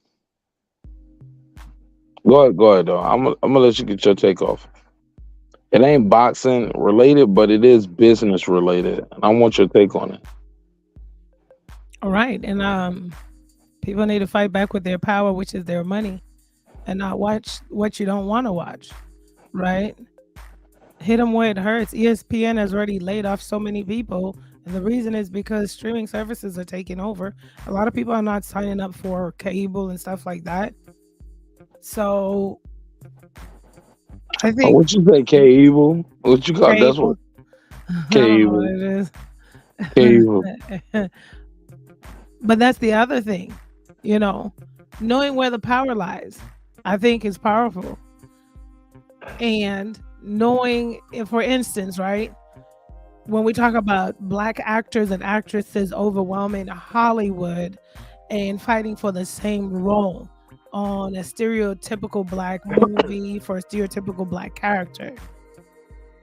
Go ahead, though. I'm gonna let you get your take off. It ain't boxing related, but it is business related. And I want your take on it. All right. And people need to fight back with their power, which is their money, and not watch what you don't want to watch. Right? Hit them where it hurts. ESPN has already laid off so many people. And the reason is because streaming services are taking over. A lot of people are not signing up for cable and stuff like that. So I think What you say, K-Evil? What you call it? That's what I don't know what K-Evil. it is. K-Evil. But that's the other thing, knowing where the power lies, I think is powerful. And knowing, if, for instance, right, when we talk about Black actors and actresses overwhelming Hollywood and fighting for the same role on a stereotypical Black movie for a stereotypical Black character.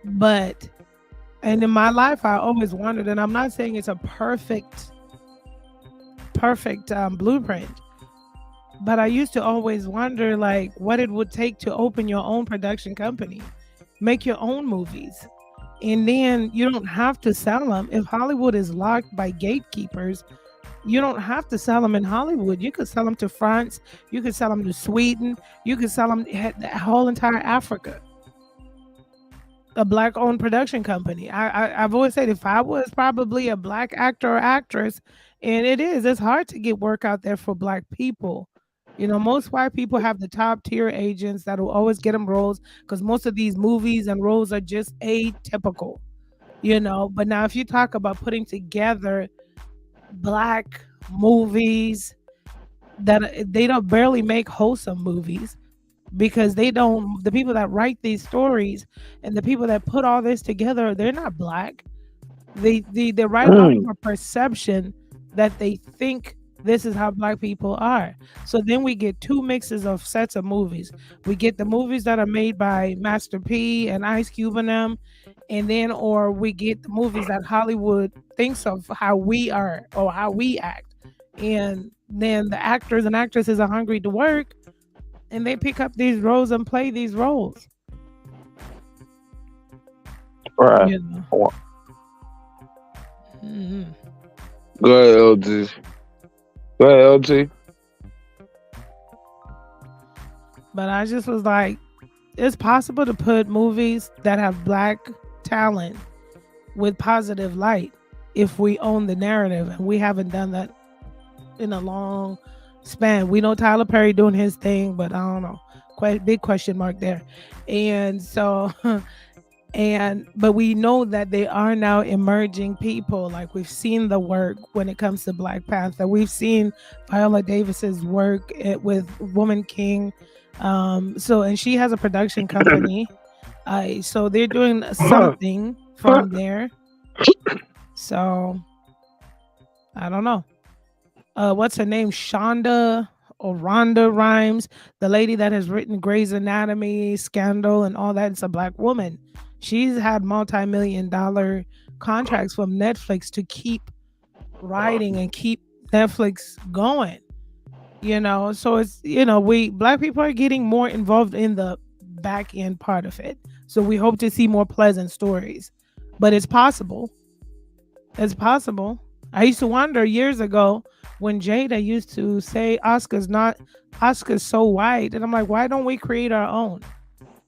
And in my life, I always wondered, and I'm not saying it's a perfect blueprint, but I used to always wonder, like, what it would take to open your own production company, make your own movies, and then you don't have to sell them. If Hollywood is locked by gatekeepers, you don't have to sell them in Hollywood. You could sell them to France. You could sell them to Sweden. You could sell them the whole entire Africa. A Black-owned production company. I've always said, if I was probably a Black actor or actress, and it's hard to get work out there for Black people. Most white people have the top tier agents that will always get them roles, because most of these movies and roles are just atypical. But now if you talk about putting together Black movies that they don't barely make wholesome movies, because the people that write these stories and the people that put all this together, they're not Black. They write out of a perception that they think this is how Black people are. So then we get two mixes of sets of movies. We get the movies that are made by Master P and Ice Cube and them, or we get the movies that Hollywood thinks of how we are or how we act. And then the actors and actresses are hungry to work, and they pick up these roles and play these roles. Right. Mhm. Go ahead, LG. Go ahead, LG. But I just was like, it's possible to put movies that have Black talent with positive light if we own the narrative, and we haven't done that in a long span. We know Tyler Perry doing his thing, but I don't know, quite big question mark there. And so but we know that they are now emerging people. Like, we've seen the work when it comes to Black Panther. We've seen Viola Davis's work with Woman King. And she has a production company. So they're doing something from there. So I don't know. What's her name? Shonda or Rhonda Rhimes, the lady that has written Grey's Anatomy, Scandal, and all that. It's a Black woman. She's had multi-million-dollar contracts from Netflix to keep writing and keep Netflix going. So it's, we Black people are getting more involved in the back end part of it. So we hope to see more pleasant stories. But it's possible. It's possible. I used to wonder years ago when Jada used to say Oscar's so white, and I'm like, why don't we create our own?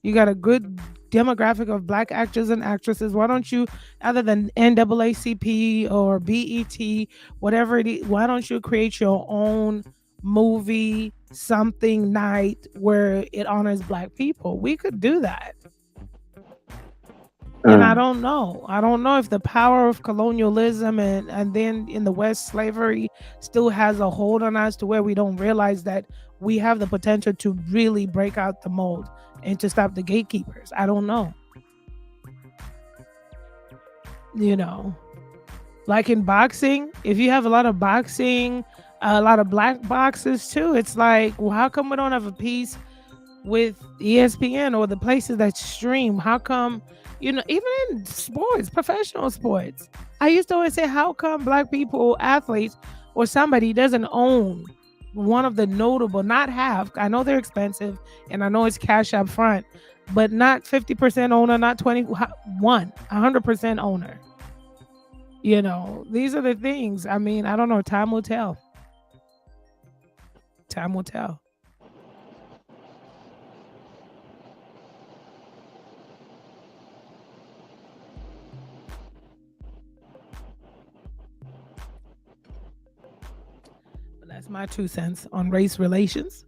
You got a good demographic of Black actors and actresses. Why don't you, other than NAACP or BET, whatever it is, why don't you create your own movie something night where it honors Black people? We could do that. And I don't know if the power of colonialism and then in the West, slavery still has a hold on us to where we don't realize that we have the potential to really break out the mold and to stop the gatekeepers. I don't know. Like in boxing, if you have a lot of boxing, a lot of Black boxers too, it's like, well, how come we don't have a piece with ESPN or the places that stream? How come, even in sports, professional sports, I used to always say, how come Black people, athletes, or somebody doesn't own one of the notable, not have, I know they're expensive and I know it's cash up front, but not 50% owner, not 100% owner. You know, these are the things. I mean, I don't know. Time will tell. Time will tell. But that's my 2 cents on race relations.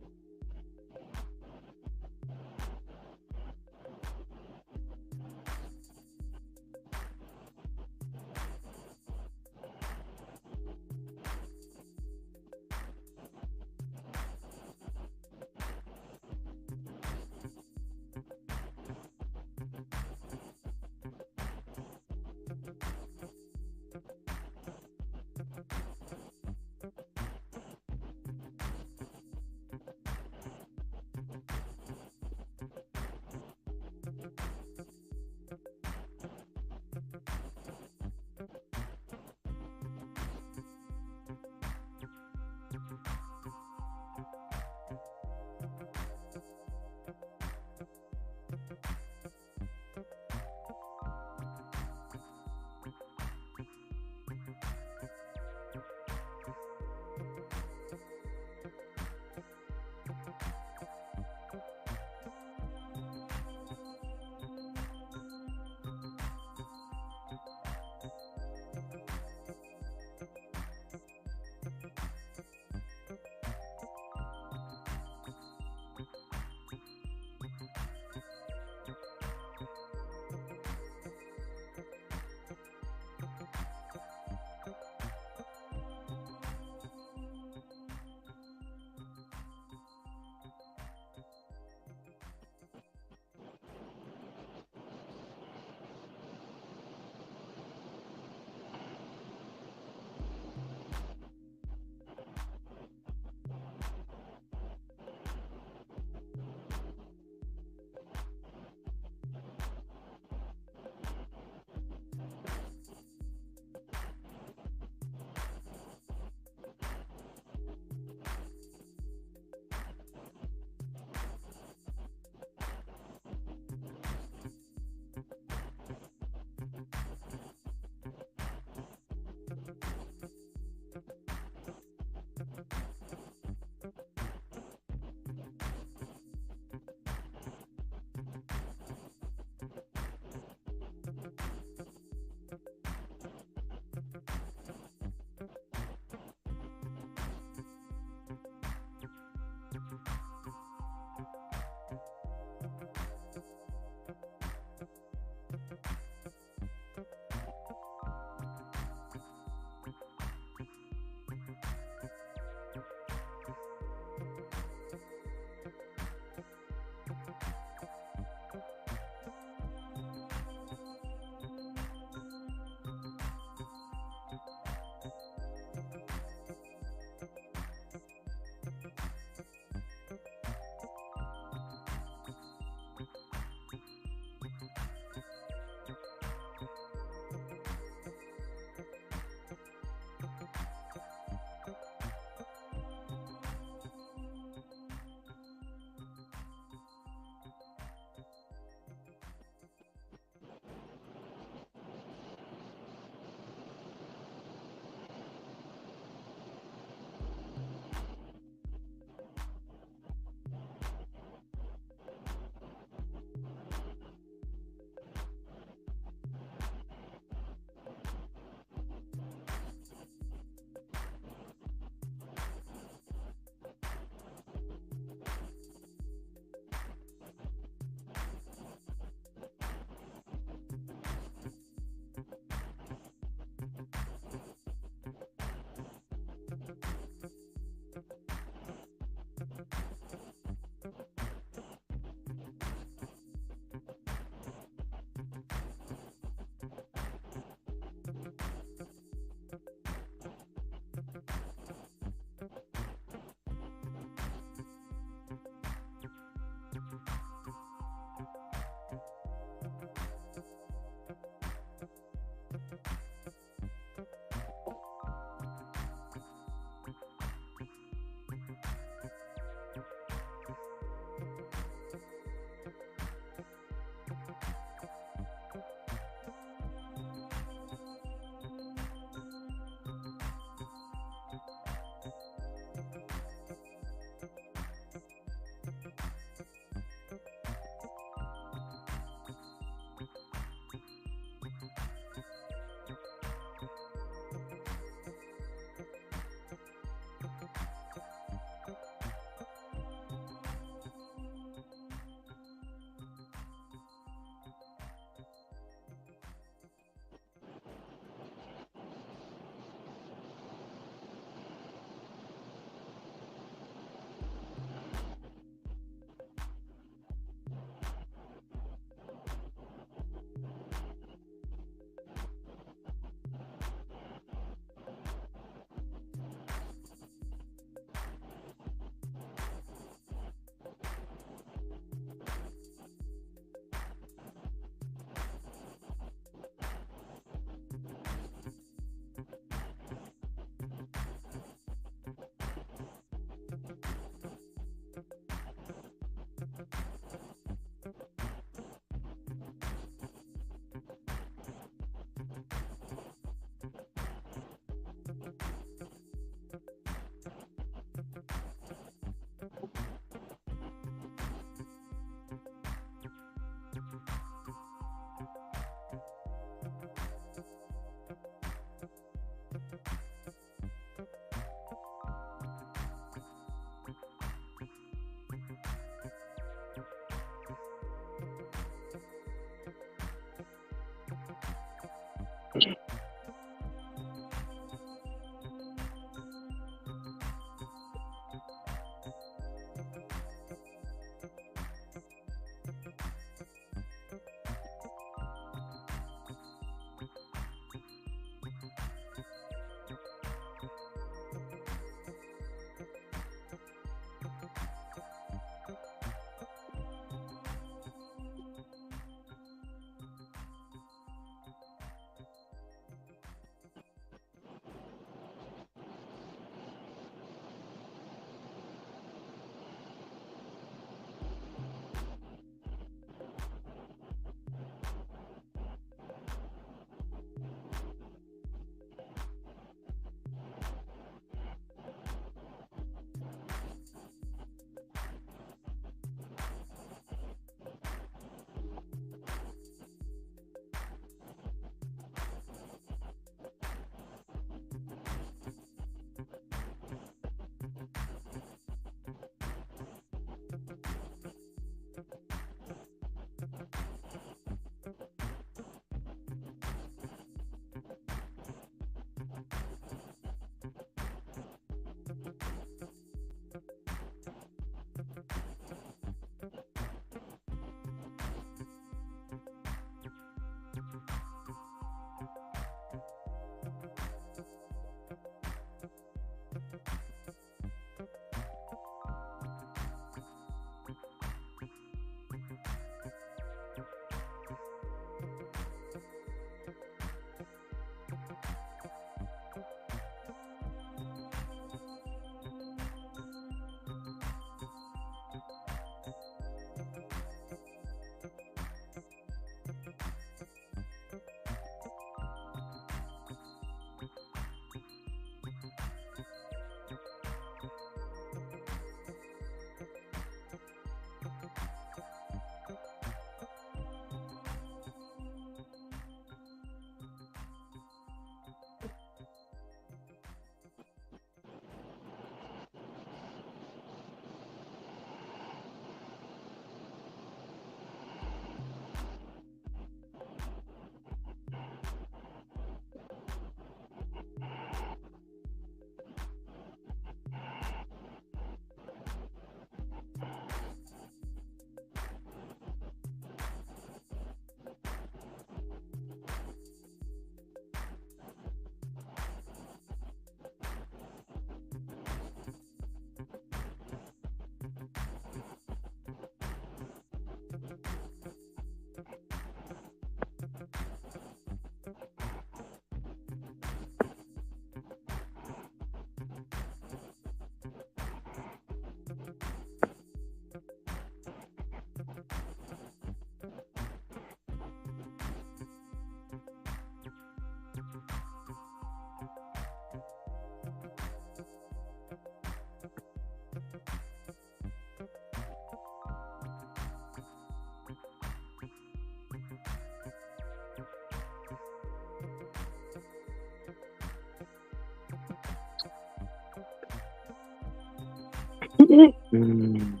Mm.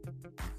it.